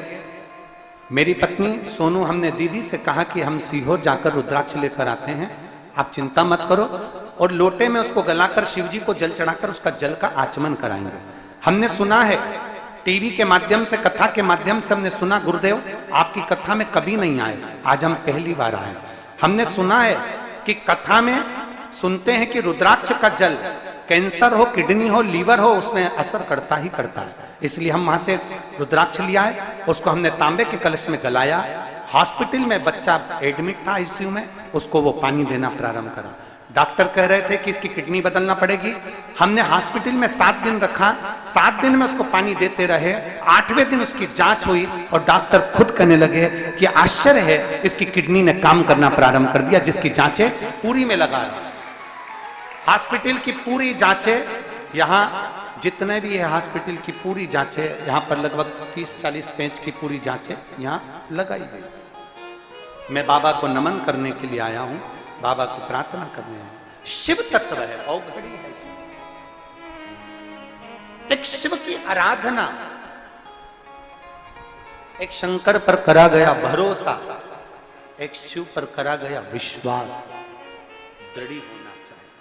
मेरी पत्नी सोनू, हमने दीदी से कहा कि हम सीहोर जाकर रुद्राक्ष लेकर आते हैं, आप चिंता मत करो, और लोटे में उसको गलाकर शिव जी को जल चढ़ाकर उसका जल का आचमन कराएंगे। हमने सुना है टीवी के माध्यम से, कथा के माध्यम से हमने सुना, गुरुदेव आपकी कथा में कभी नहीं आए, आज हम पहली बार आए। हमने सुना है कि कथा में सुनते हैं कि रुद्राक्ष का जल कैंसर हो, किडनी हो, लीवर हो, उसमें असर करता ही करता है। इसलिए हम वहां से रुद्राक्ष लिया है, उसको हमने तांबे के कलश में गलाया। हॉस्पिटल में बच्चा एडमिट था आईसीयू में, उसको वो पानी देना प्रारंभ करा। डॉक्टर कह रहे थे कि इसकी किडनी बदलना पड़ेगी। हमने हॉस्पिटल में 7 दिन रखा, 7 दिन में उसको पानी देते रहे। 8वें दिन उसकी जांच हुई और डॉक्टर खुद कहने लगे कि आश्चर्य है, इसकी किडनी ने काम करना प्रारंभ कर दिया, जिसकी जांचें पूरी में लगा रही। हॉस्पिटल की पूरी जांचें, यहाँ जितने भी है हॉस्पिटल की पूरी जांचें, यहाँ पर लगभग 30-40 पेज की पूरी जांचें यहाँ लगाई गई। मैं बाबा को नमन करने के लिए आया हूं, बाबा को प्रार्थना करने आया। शिव तत्व है, अवघड़ी है, एक शिव की आराधना, एक शंकर पर करा गया भरोसा, एक शिव पर करा गया विश्वास दृढ़ होना चाहिए।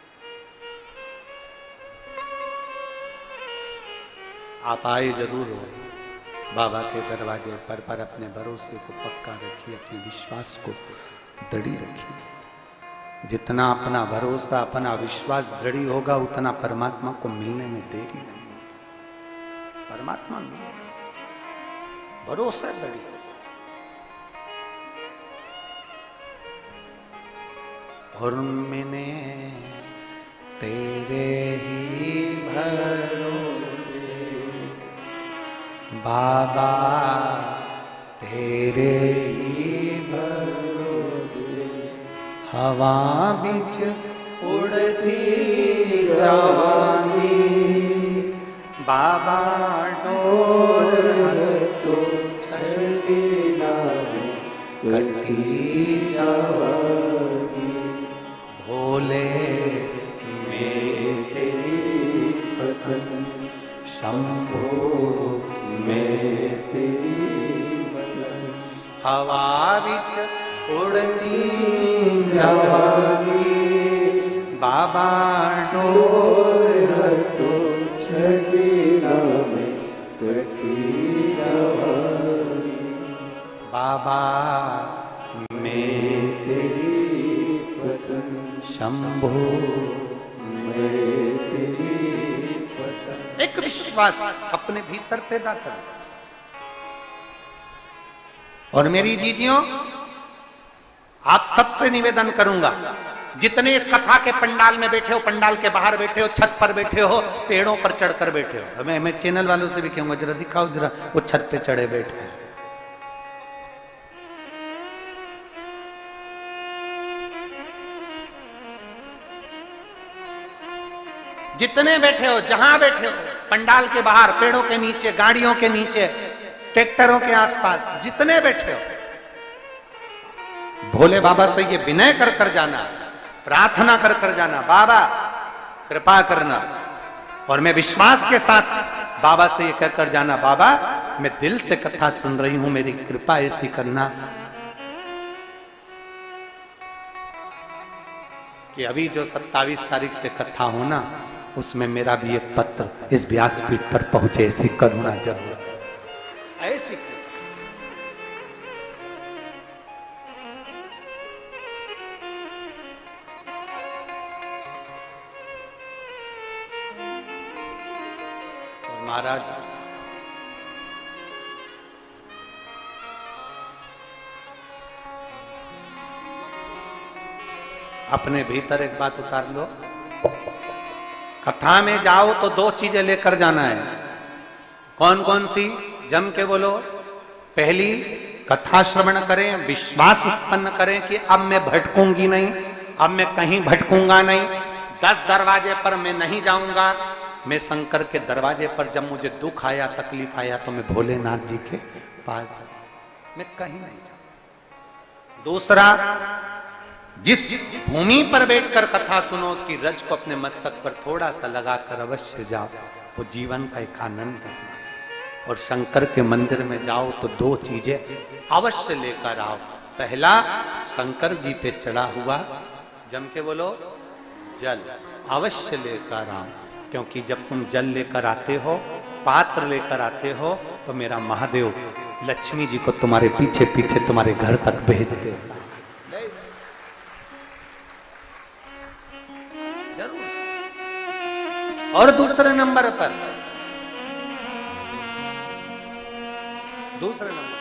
आप आए जरूर हो बाबा के दरवाजे पर अपने भरोसे को पक्का रखिए, अपने विश्वास को दृढ़ रखिए। जितना अपना भरोसा, अपना विश्वास दृढ़ होगा, उतना परमात्मा को मिलने में देरी नहीं होगी। परमात्मा मिलेगा, भरोसा दृढ़ होगा। और मैंने तेरे ही भरोसे बाबा, तेरे ही भरोसे हवा बिच उड़ती जवानी, बाबा डोर तो छड़ी लावे कटी जवानी, भोले में तेरी पतन, शंभो में तेरी बदन, हवा बिच उड़ती जवानी, बाबा डोर तो छड़ी लावे कटी जवानी, बाबा में तेरी पतन, शंभो में तेरी पतन। एक विश्वास अपने भीतर पैदा कर। और मेरी जीजियों, आप सबसे निवेदन करूंगा, जितने इस कथा के पंडाल में बैठे हो, पंडाल के बाहर बैठे हो, छत पर बैठे हो, पेड़ों पर चढ़कर बैठे हो, मैं चैनल वालों से भी कहूंगा जरा दिखाओ, जरा वो छत पे चढ़े बैठे हैं। जितने बैठे हो, जहां बैठे हो, पंडाल के बाहर, पेड़ों के नीचे, गाड़ियों के नीचे, ट्रैक्टरों के आसपास, जितने बैठे हो, भोले बाबा से ये विनय कर कर जाना, प्रार्थना कर कर जाना, बाबा कृपा करना। और मैं विश्वास के साथ बाबा से ये कहकर जाना, बाबा मैं दिल से कथा सुन रही हूं, मेरी कृपा ऐसी करना कि अभी जो 27 तारीख से कथा होना, उसमें मेरा भी एक पत्र इस व्यासपीठ पर पहुंचे, ऐसी करुणा जरूर, ऐसी। महाराज अपने भीतर एक बात उतार लो, कथा में जाओ तो 2 चीजें लेकर जाना है। कौन कौन सी? जम के बोलो। पहली, कथा श्रवण करें, विश्वास उत्पन्न करें कि अब मैं भटकूंगी नहीं, अब मैं कहीं भटकूंगा नहीं, 10 दरवाजे पर मैं नहीं जाऊंगा, मैं शंकर के दरवाजे पर, जब मुझे दुख आया, तकलीफ आया, तो मैं भोलेनाथ जी के पास जाऊं, मैं कहीं नहीं जाऊं। दूसरा, जिस भूमि पर बैठकर कथा सुनो, उसकी रज को अपने मस्तक पर थोड़ा सा लगाकर अवश्य जाओ, वो जीवन का एक आनंद है। और शंकर के मंदिर में जाओ तो दो चीजें अवश्य लेकर आओ। पहला, शंकर जी पे चढ़ा हुआ, जम के बोलो, जल अवश्य लेकर आओ। क्योंकि जब तुम जल लेकर आते हो, पात्र लेकर आते हो, तो मेरा महादेव लक्ष्मी जी को तुम्हारे पीछे पीछे तुम्हारे घर तक भेजते हैं। जरूर। और दूसरे नंबर पर, दूसरे नंबर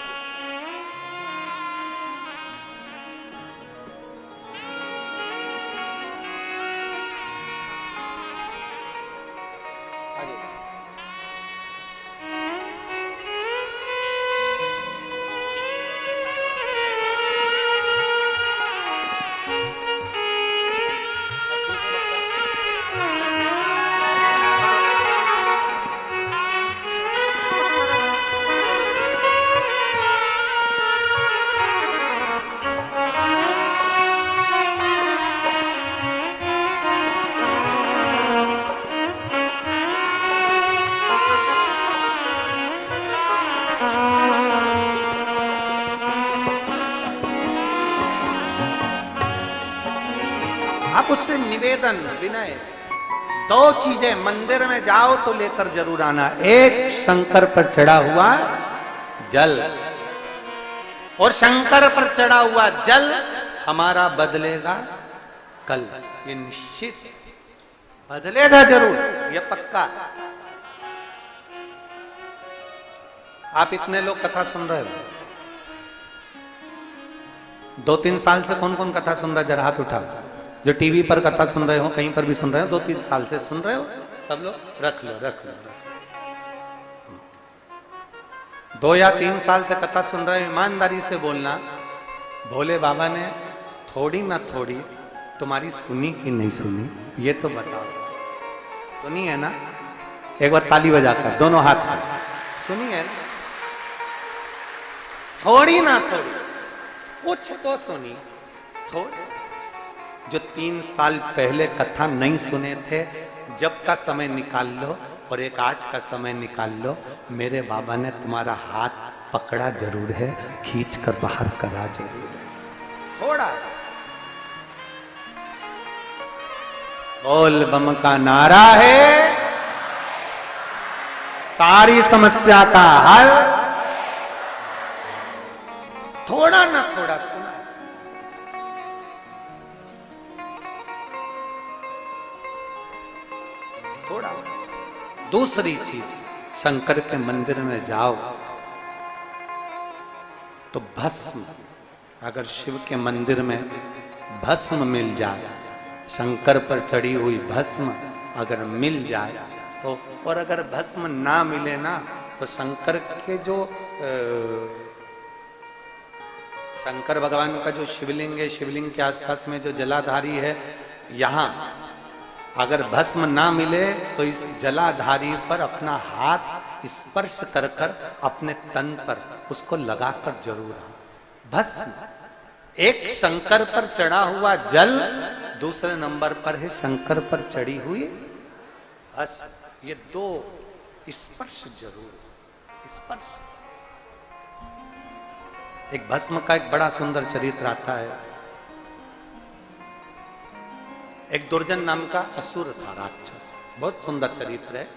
आप उससे निवेदन, विनय, दो चीजें मंदिर में जाओ तो लेकर जरूर आना। एक, शंकर पर चढ़ा हुआ जल, और शंकर पर चढ़ा हुआ जल हमारा बदलेगा कल, ये निश्चित बदलेगा जरूर, ये पक्का। आप इतने लोग कथा सुन रहे हो, 2-3 साल से कौन कौन कथा सुन रहा है, जरा हाथ उठाओ। जो टीवी पर कथा सुन रहे हो, कहीं पर भी सुन रहे हो, 2-3 साल से सुन रहे हो, सब लोग रख लो, रख लो, रख लो। 2 या 3 साल से कथा सुन रहे हो, ईमानदारी से बोलना, भोले बाबा ने थोड़ी ना थोड़ी तुम्हारी सुनी कि नहीं सुनी, ये तो बताओ। सुनी है ना? एक बार ताली बजाकर दोनों हाथ से, सुनी है ना? थोड़ी ना थोड़ी कुछ तो सुनी, थोड़ी। जो 3 साल पहले कथा नहीं सुने थे, जब का समय निकाल लो और एक आज का समय निकाल लो, मेरे बाबा ने तुम्हारा हाथ पकड़ा जरूर है, खींच कर बाहर करा जरूर है, थोड़ा। बोल बम का नारा है, सारी समस्या का हल, थोड़ा ना थोड़ा सुना। थोड़ा। दूसरी चीज, शंकर के मंदिर में जाओ तो भस्म, अगर शिव के मंदिर में भस्म मिल जाए, शंकर पर चढ़ी हुई भस्म अगर मिल जाए तो, और अगर भस्म ना मिले ना, तो शंकर के जो शंकर भगवान का जो शिवलिंग है, शिवलिंग के आसपास में जो जलाधारी है, यहां अगर भस्म ना मिले तो इस जलाधारी पर अपना हाथ स्पर्श कर कर अपने तन पर उसको लगाकर जरूर आओ। भस्म, एक शंकर पर चढ़ा हुआ जल, दूसरे नंबर पर है शंकर पर चढ़ी हुई भस्म। ये दो स्पर्श जरूर, स्पर्श। एक भस्म का एक बड़ा सुंदर चरित्र आता है। एक दुर्जन नाम का असुर था, राक्षस, बहुत सुंदर चरित्र है।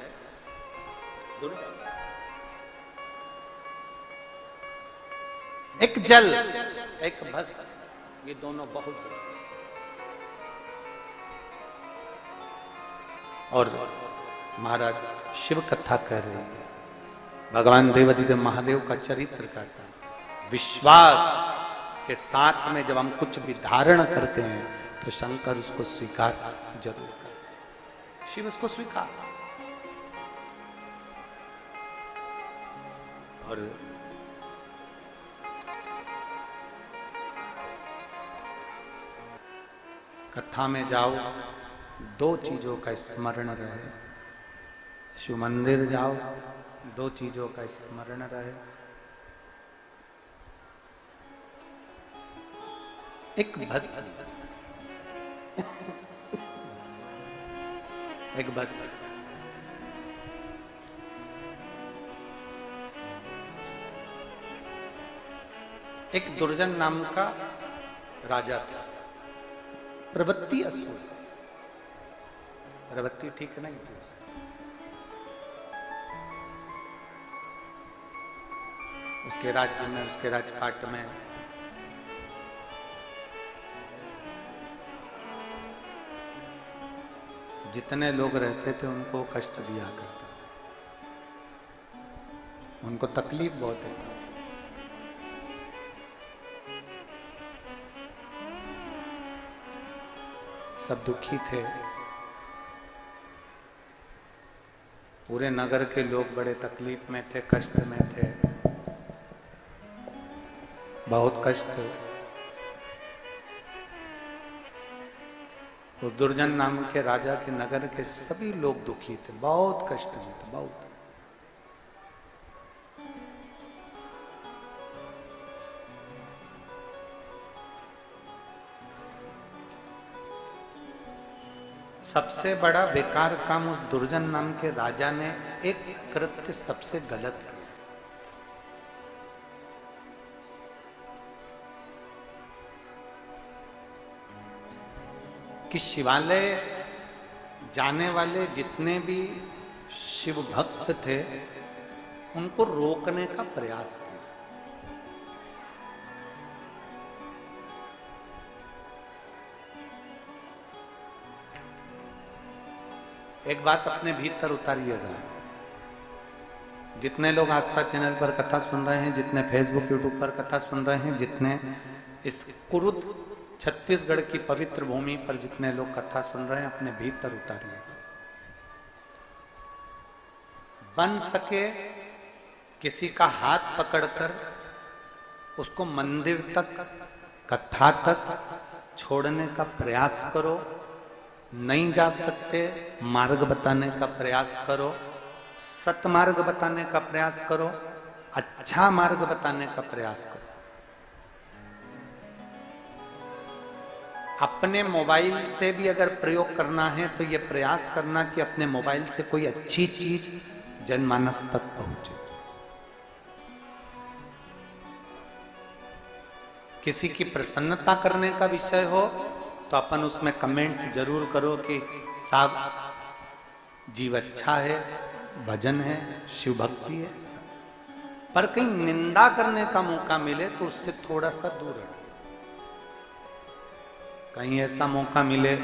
एक जल, एक भस्म, ये दोनों बहुत, और महाराज शिव कथा कह रहे हैं, भगवान देवाधिदेव महादेव का चरित्र कहता है। विश्वास के साथ में जब हम कुछ भी धारण करते हैं तो शंकर उसको स्वीकार जरूर करते, शिव उसको स्वीकार। और कथा में जाओ, दो चीजों का स्मरण रहे। शिव मंदिर जाओ, दो चीजों का स्मरण रहे। एक भस्म, एक भस्म, एक दुर्जन नाम का राजा था, प्रवृत्ति असुर, प्रवृत्ति ठीक नहीं थी उसकी। उसके राज्य में, उसके राजपाट में जितने लोग रहते थे उनको कष्ट दिया करता था, उनको तकलीफ बहुत देता था। सब दुखी थे, पूरे नगर के लोग बड़े तकलीफ में थे, कष्ट में थे, बहुत कष्ट। उस दुर्जन नाम के राजा के नगर के सभी लोग दुखी थे, बहुत कष्ट में थे, बहुत। सबसे बड़ा बेकार काम उस दुर्जन नाम के राजा ने एक कृत्य सबसे गलत किया। कि शिवालय जाने वाले जितने भी शिव भक्त थे उनको रोकने का प्रयास किया। एक बात अपने भीतर उतारिएगा, जितने लोग आस्था चैनल पर कथा सुन रहे हैं, जितने फेसबुक यूट्यूब पर कथा सुन रहे हैं, जितने इस कुरुद छत्तीसगढ़ की पवित्र भूमि पर जितने लोग कथा सुन रहे हैं, अपने भीतर उतारिएगा। बन सके किसी का हाथ पकड़कर उसको मंदिर तक, कथा तक छोड़ने का प्रयास करो। नहीं जा सकते, मार्ग बताने का प्रयास करो, सतमार्ग बताने का प्रयास करो, अच्छा मार्ग बताने का प्रयास करो। अपने मोबाइल से भी अगर प्रयोग करना है तो यह प्रयास करना कि अपने मोबाइल से कोई अच्छी चीज जनमानस तक पहुंचे। किसी की प्रसन्नता करने का विषय हो तो अपन उसमें कमेंट्स जरूर करो कि साहब जीव अच्छा है, भजन है, शिव भक्ति है। पर कहीं निंदा करने का मौका मिले तो उससे थोड़ा सा दूर रहो। कहीं ऐसा मौका मिले,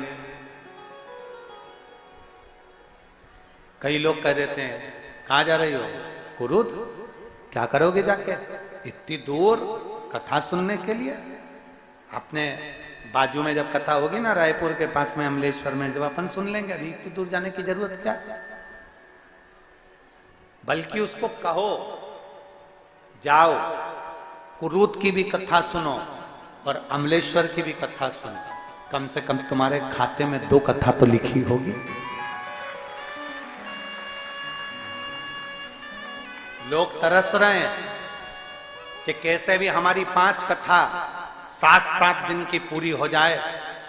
कई लोग कह देते हैं कहां जा रही हो? कुरुद, क्या करोगे जाके इतनी दूर कथा सुनने के लिए? अपने बाजू में जब कथा होगी ना, रायपुर के पास में अमलेश्वर में, जब अपन सुन लेंगे, अभी इतनी दूर जाने की जरूरत क्या? बल्कि उसको कहो जाओ कुरूद की भी कथा सुनो और अमलेश्वर की भी कथा सुनो, कम से कम तुम्हारे खाते में 2 कथा तो लिखी होगी। लोग तरस रहे हैं कि कैसे भी हमारी 5 कथा 7-7 दिन की पूरी हो जाए,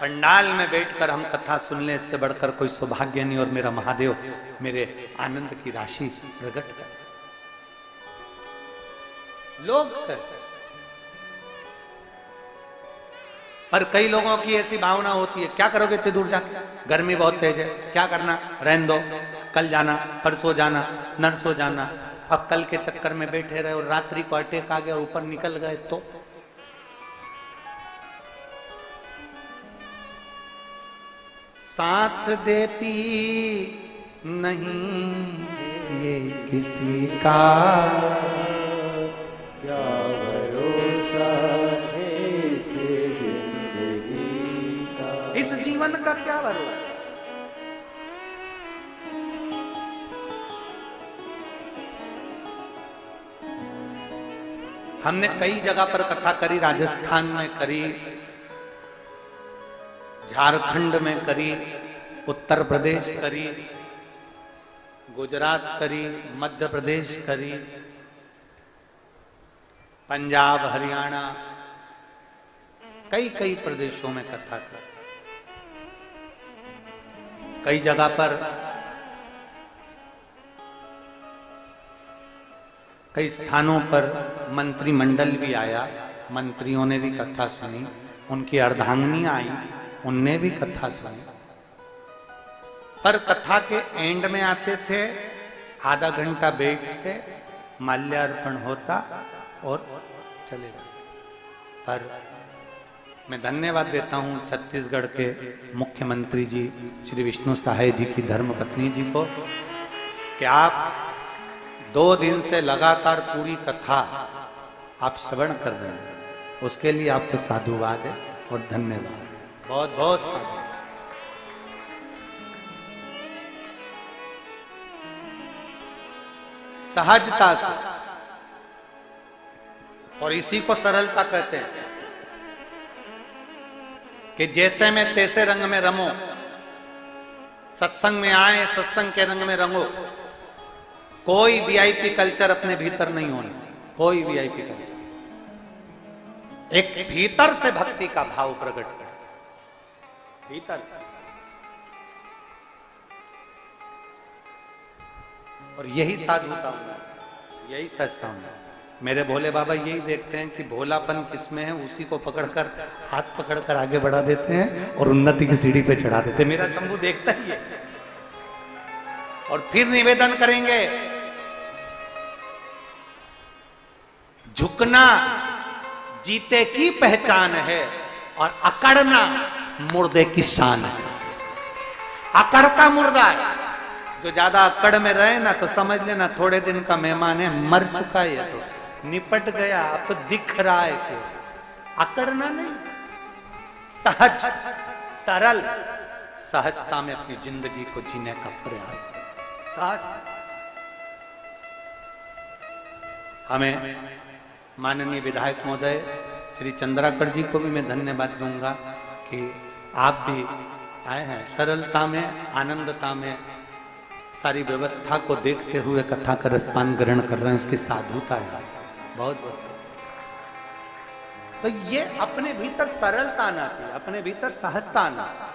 पंडाल में बैठकर हम कथा सुन ले, इससे बढ़कर कोई सौभाग्य नहीं, और मेरा महादेव मेरे आनंद की राशि प्रकट कर। लोग पर कई लोगों की ऐसी भावना होती है, क्या करोगे इतनी दूर जाके, गर्मी बहुत तेज है, क्या करना, रहने दो, कल जाना, परसों जाना, नरसों जाना। अब कल के चक्कर में बैठे रहे और रात्रि को अटैक आ गया, ऊपर निकल गए तो साथ देती नहीं ये किसी का, क्या भरोसा है इस जिंदगी का, इस जीवन का क्या भरोसा। हमने कई जगह पर कथा करी, राजस्थान में करी, झारखंड में करी, उत्तर प्रदेश करी, गुजरात करी, मध्य प्रदेश करी, पंजाब, हरियाणा, कई कई प्रदेशों में कथा करी। कई जगह पर कई स्थानों पर मंत्रिमंडल भी आया, मंत्रियों ने भी कथा सुनी, उनकी अर्धांगिनी आई, उनने भी कथा सुनी। पर कथा के एंड में आते थे, आधा घंटा बैठते, माल्यार्पण होता और चले जाते। पर मैं धन्यवाद देता हूं छत्तीसगढ़ के मुख्यमंत्री जी श्री विष्णु सहाय जी की धर्मपत्नी जी को कि आप 2 दिन से लगातार पूरी कथा आप श्रवण कर रहे हैं। उसके लिए आपको साधुवाद है और धन्यवाद, बहुत बहुत साधुवाद। सहजता से, और इसी को सरलता कहते हैं कि जैसे में तैसे रंग में रमो, सत्संग में आए, सत्संग के रंग में रंगो। कोई वीआईपी कल्चर अपने भीतर नहीं होना, कोई वीआईपी कल्चर। एक भीतर से भक्ति का भाव प्रकट करे, भीतर से। और यही साधुता होना, यही सचता होना। मेरे भोले बाबा यही देखते हैं कि भोलापन किसमें है, उसी को पकड़कर, हाथ पकड़कर आगे बढ़ा देते हैं और उन्नति की सीढ़ी पे चढ़ा देते हैं। मेरा शंभू देखता ही है। और फिर निवेदन करेंगे, झुकना जीते की पहचान है और अकड़ना मुर्दे की शान है। अकड़ता मुर्दा है, जो ज्यादा अकड़ में रहे ना तो समझ लेना थोड़े दिन का मेहमान है, मर चुका है, तो निपट गया, अब तो दिख रहा है कि अकड़ना नहीं, सहज सरल सहजता में अपनी जिंदगी को जीने का प्रयास। सहज हमें माननीय विधायक महोदय श्री चंद्राकर जी को भी मैं धन्यवाद दूंगा कि आप भी आए हैं, सरलता में, आनंदता में, सारी व्यवस्था को देखते हुए कथा का रसपान ग्रहण कर रहे हैं। उसकी साधुता है, बहुत बहुत। तो ये अपने भीतर सरलता आना चाहिए, अपने भीतर सहजता आना चाहिए।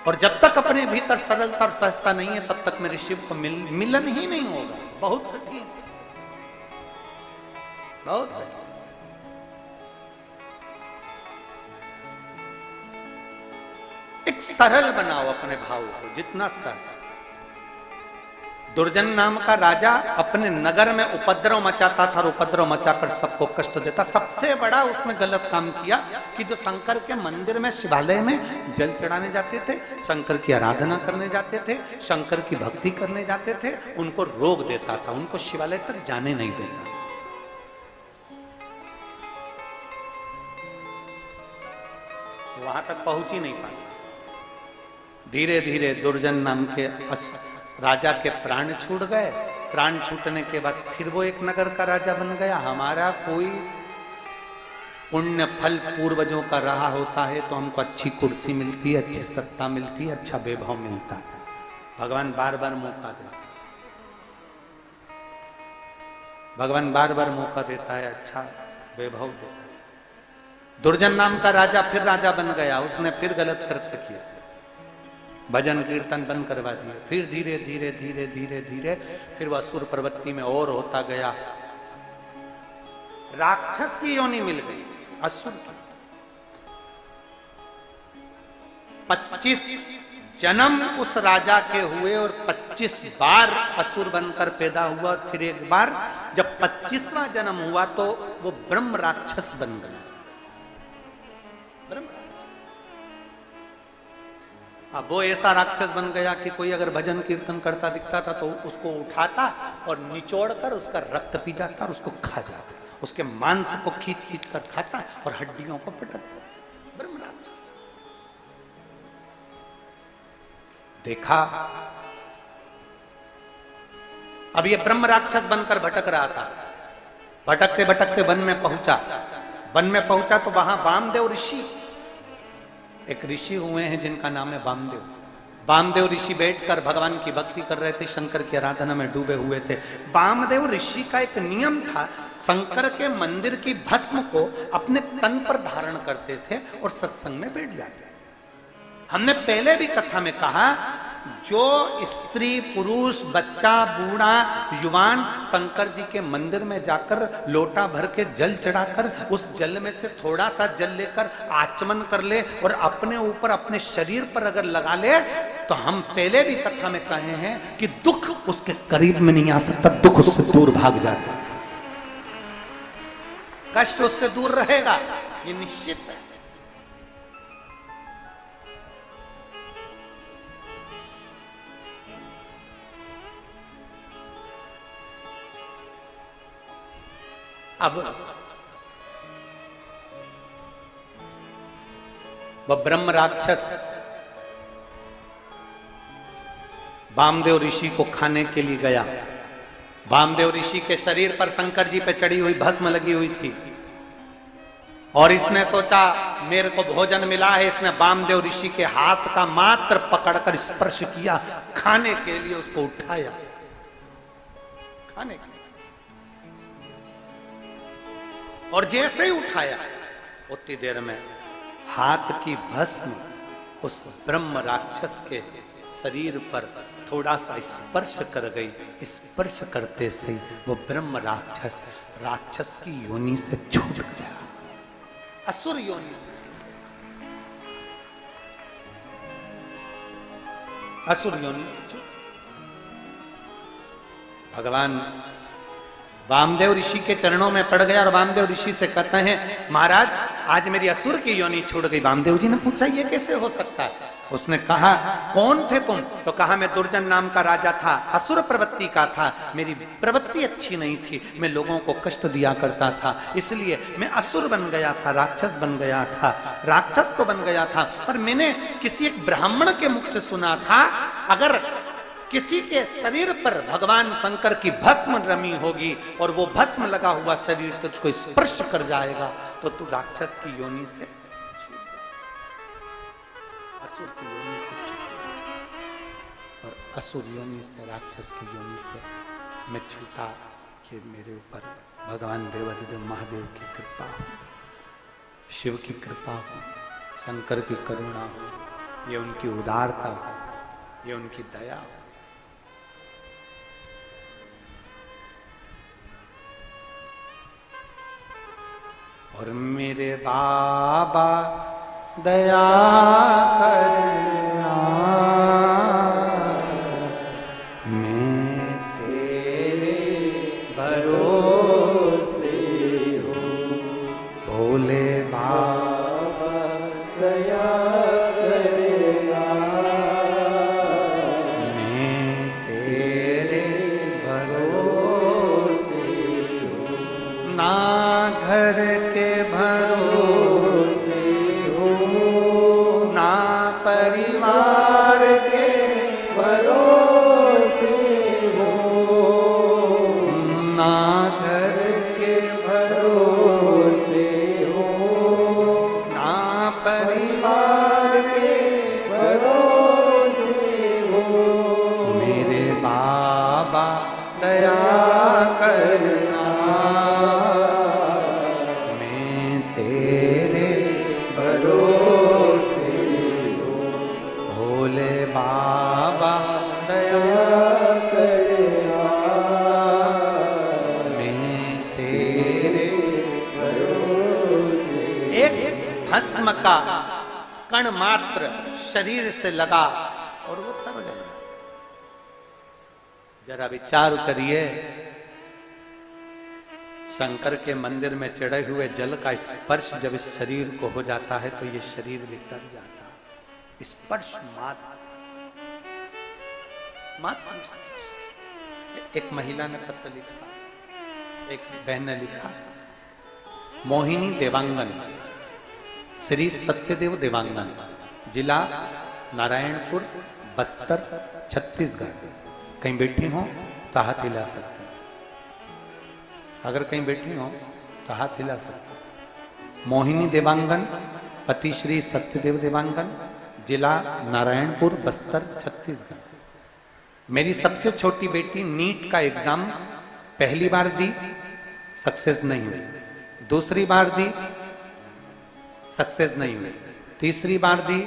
और जब तक अपने भीतर सरलता और सहजता नहीं है तब तक मेरे शिव को मिलन ही नहीं होगा। बहुत कठिन, बहुत कठिन। एक सरल बनाओ अपने भाव को, जितना सहज। दुर्जन नाम का राजा अपने नगर में उपद्रव मचाता था और उपद्रव मचाकर सबको कष्ट देता। सबसे बड़ा उसने गलत काम किया कि जो शंकर के मंदिर में, शिवालय में जल चढ़ाने जाते थे, शंकर की आराधना करने जाते थे, शंकर की भक्ति करने जाते थे, उनको रोक देता था, उनको शिवालय तक जाने नहीं देता। वहां तक पहुंच ही नहीं पाता। धीरे धीरे दुर्जन नाम के राजा के प्राण छूट गए। प्राण छूटने के बाद फिर वो एक नगर का राजा बन गया। हमारा कोई पुण्य फल पूर्वजों का रहा होता है तो हमको अच्छी कुर्सी मिलती है, अच्छी सत्ता मिलती है, अच्छा वैभव मिलता है। भगवान बार बार मौका देता है, भगवान बार बार मौका देता है, अच्छा वैभव देता है। दुर्जन नाम का राजा फिर राजा बन गया, उसने फिर गलत कृत्य किया, भजन कीर्तन बंद करवा दिया। फिर धीरे धीरे धीरे धीरे धीरे फिर वह असुर प्रवृत्ति में और होता गया। राक्षस की योनि मिल गई, असुर की। 25 जन्म उस राजा के हुए और 25 बार असुर बनकर पैदा हुआ। और फिर एक बार जब 25वां जन्म हुआ तो वो ब्रह्म राक्षस बन गया। अब वो ऐसा राक्षस बन गया कि कोई अगर भजन कीर्तन करता दिखता था तो उसको उठाता और निचोड़कर उसका रक्त पी जाता और उसको खा जाता, उसके मांस को खींच खींच कर खाता और हड्डियों को पटकता। ब्रह्म राक्षस देखा। अब ये ब्रह्म राक्षस बनकर भटक रहा था। भटकते भटकते वन में पहुंचा। वन में पहुंचा तो वहां वामदेव ऋषि, एक ऋषि हुए हैं जिनका नाम है वामदेव। वामदेव ऋषि बैठकर भगवान की भक्ति कर रहे थे, शंकर की आराधना में डूबे हुए थे। वामदेव ऋषि का एक नियम था, शंकर के मंदिर की भस्म को अपने तन पर धारण करते थे और सत्संग में बैठ जाते। हमने पहले भी कथा में कहा जो स्त्री पुरुष बच्चा बूढ़ा युवान शंकर जी के मंदिर में जाकर लोटा भर के जल चढ़ाकर उस जल में से थोड़ा सा जल लेकर आचमन कर ले और अपने ऊपर अपने शरीर पर अगर लगा ले, तो हम पहले भी कथा में कहे हैं कि दुख उसके करीब में नहीं आ सकता, दुख उससे दूर भाग जाता, कष्ट उससे दूर रहेगा, ये निश्चित है। अब वह ब्रह्म राक्षस वामदेव ऋषि को खाने के लिए गया। वामदेव ऋषि के शरीर पर शंकर जी पे चढ़ी हुई भस्म लगी हुई थी और इसने सोचा मेरे को भोजन मिला है। इसने वामदेव ऋषि के हाथ का मात्र पकड़कर स्पर्श किया, खाने के लिए उसको उठाया, खाने के लिए। और जैसे ही उठाया उतनी देर में हाथ की भस्म उस ब्रह्म राक्षस के शरीर पर थोड़ा सा स्पर्श कर गई। स्पर्श करते से वो ब्रह्म राक्षस की योनि से छूट गया, असुर योनि, असुर योनि से छूट। भगवान वामदेव ऋषि के चरणों में पड़ गया और वामदेव ऋषि से कहते हैं महाराज आज मेरी असुर की योनि छूट गई। वामदेव जी ने पूछा ये कैसे हो सकता है? उसने कहा कौन थे तुम? तो कहा मैं दुर्जन नाम का राजा था, असुर प्रवृत्ति का था, मेरी प्रवृत्ति अच्छी नहीं थी, मैं लोगों को कष्ट दिया करता था, इसलिए मैं असुर बन गया था, राक्षस बन गया था। राक्षस तो बन गया था पर मैंने किसी एक ब्राह्मण के मुख से सुना था अगर किसी के शरीर पर भगवान शंकर की भस्म रमी होगी और वो भस्म लगा हुआ शरीर तुझको स्पर्श कर जाएगा तो तू राक्षस की योनि से, असुर की योनि से छूट, और असुर योनि से राक्षस की योनि से मैं छूटा कि मेरे ऊपर भगवान देवाधिदेव महादेव की कृपा हो, शिव की कृपा हो, शंकर की करुणा हो, ये उनकी उदारता हो, ये उनकी दया हो। और मेरे बाबा दया करना, मैं तेरे भरोसे हूँ, भोले बाबा दया करना, मैं तेरे भरोसे हूँ, ना घर के भरोसे हो, ना परिवार के भरोसे हो, ना घर के भरोसे हो, ना परिवार के भरोसे हो, मेरे बाबा दया करना, बाबा दया करना, मैं तेरे भरोसे। एक भस्म का कण मात्र शरीर से लगा और वो तर गया। जरा विचार करिए, शंकर के मंदिर में चढ़े हुए जल का स्पर्श जब इस शरीर को हो जाता है तो ये शरीर भी तर जाता है। स्पर्श मात्र एक महिला ने पत्र लिखा, एक बहन ने लिखा, मोहिनी देवांगन, श्री सत्यदेव देवांगन, जिला नारायणपुर, बस्तर, छत्तीसगढ़। कहीं बैठी हो तो हाथ हिला सकते, अगर कहीं बैठी हो तो हाथ हिला सकते। मोहिनी देवांगन, पति श्री सत्यदेव देवांगन, जिला नारायणपुर, बस्तर, छत्तीसगढ़। मेरी सबसे छोटी बेटी नीट का एग्जाम पहली बार दी, सक्सेस नहीं हुई, दूसरी बार दी, सक्सेस नहीं हुई, तीसरी बार दी,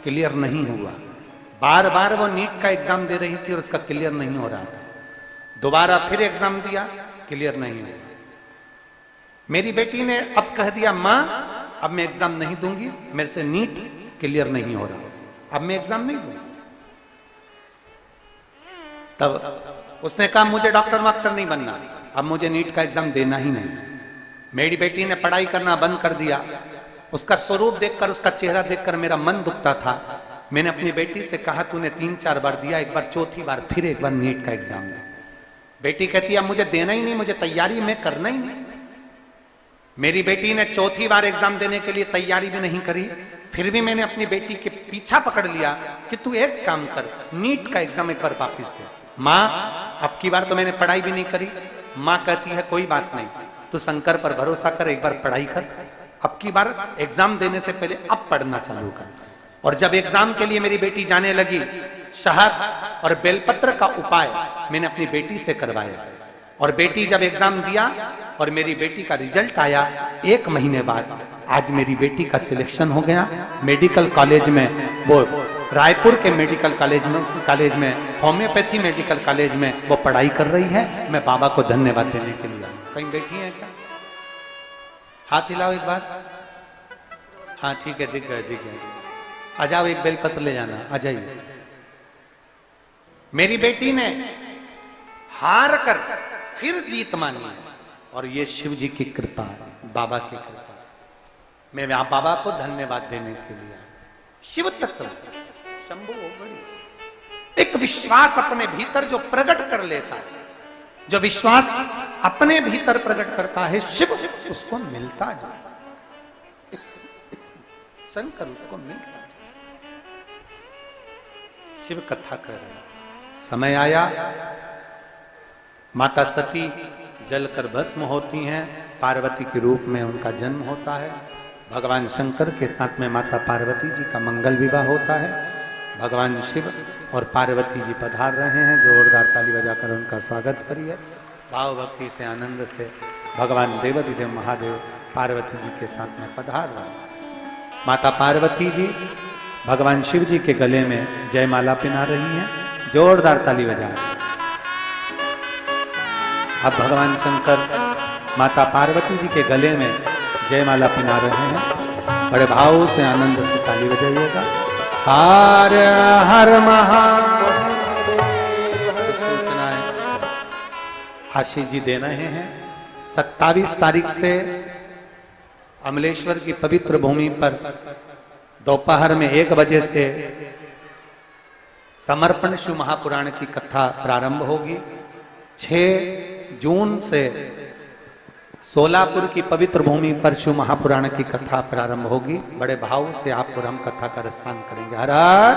क्लियर नहीं हुआ, बार बार वो नीट का एग्जाम दे रही थी और उसका क्लियर नहीं हो रहा था। दोबारा फिर एग्जाम दिया, क्लियर नहीं हुआ। मेरी बेटी ने अब कह दिया, माँ अब मैं एग्जाम नहीं दूंगी, मेरे से नीट क्लियर नहीं हो रहा, अब मैं एग्जाम नहीं दूंगी। तब उसने कहा मुझे डॉक्टर वॉक्टर नहीं बनना, अब मुझे नीट का एग्जाम देना ही नहीं। मेरी बेटी ने पढ़ाई करना बंद कर दिया। उसका स्वरूप देखकर, उसका चेहरा देखकर मेरा मन दुखता था। मैंने अपनी बेटी से कहा तूने 3-4 बार दिया, एक बार चौथी बार फिर एक बार नीट का एग्जाम दे। बेटी कहती है मुझे देना ही नहीं, मुझे तैयारी में करना ही नहीं। मेरी बेटी ने चौथी बार एग्जाम देने के लिए तैयारी भी नहीं करी। फिर भी मैंने अपनी बेटी के पीछा पकड़ लिया कि तू एक काम कर, नीट का एग्जाम एक बार वापिस दे। माँ अब की बार तो मैंने पढ़ाई भी नहीं करी। माँ कहती है कोई बात नहीं, तू शंकर पर भरोसा कर, एक बार पढ़ाई कर, अब की बार एग्जाम देने से पहले अब पढ़ना चालू कर। और जब एग्जाम के लिए मेरी बेटी जाने लगी, शहद और बेलपत्र का उपाय मैंने अपनी बेटी से करवाया। और बेटी जब एग्जाम दिया और मेरी बेटी का रिजल्ट आया 1 महीने बाद, आज मेरी बेटी का सिलेक्शन हो गया मेडिकल कॉलेज में। वो रायपुर के मेडिकल कॉलेज में होम्योपैथी मेडिकल कॉलेज में वो पढ़ाई कर रही है। मैं बाबा को धन्यवाद देने के लिए आया। कहीं बैठी है क्या? हाथ हिलाओ एक बार। हाँ ठीक है, दिख गए। आ जाओ, एक बेलपत्र ले जाना, आ जाइए। मेरी बेटी ने हार कर फिर जीत मानी है, और ये शिव जी की कृपा है, बाबा की कृपा। मैं बाबा को धन्यवाद देने के लिए आया। शिव तत्व शंभु बड़ी एक विश्वास अपने भीतर जो प्रकट कर लेता है, जो विश्वास अपने भीतर प्रकट करता है, शिव उसको मिलता जाता है, शंकर उसको मिलता जाता। शिव कथा कर रहे हैं। समय आया, माता सती जलकर भस्म होती हैं, पार्वती के रूप में उनका जन्म होता है। भगवान शंकर के साथ में माता पार्वती जी का मंगल विवाह होता है। भगवान शिव और पार्वती जी पधार रहे हैं। जोरदार ताली बजाकर उनका स्वागत करिए। भाव भक्ति से, आनंद से भगवान देवाधिदेव महादेव पार्वती जी के साथ में पधार रहे हैं। माता पार्वती जी भगवान शिव जी के गले में जयमाला पहना रही हैं। जोरदार ताली बजा रहे हैं। अब भगवान शंकर माता पार्वती जी के गले में जयमाला पहना रहे हैं। बड़े भाव से, आनंद से ताली बजाइएगा। हर हर महादेव सूचनाएं आशीष जी दे रहे हैं। 27 तारीख से अमलेश्वर की पवित्र भूमि पर दोपहर में 1 बजे से समर्पण शिव महापुराण की कथा प्रारंभ होगी। 6 जून से सोलापुर की पवित्र भूमि पर शिव महापुराण की कथा प्रारंभ होगी। बड़े भाव से आपको राम कथा का रसपान करेंगे। हर हर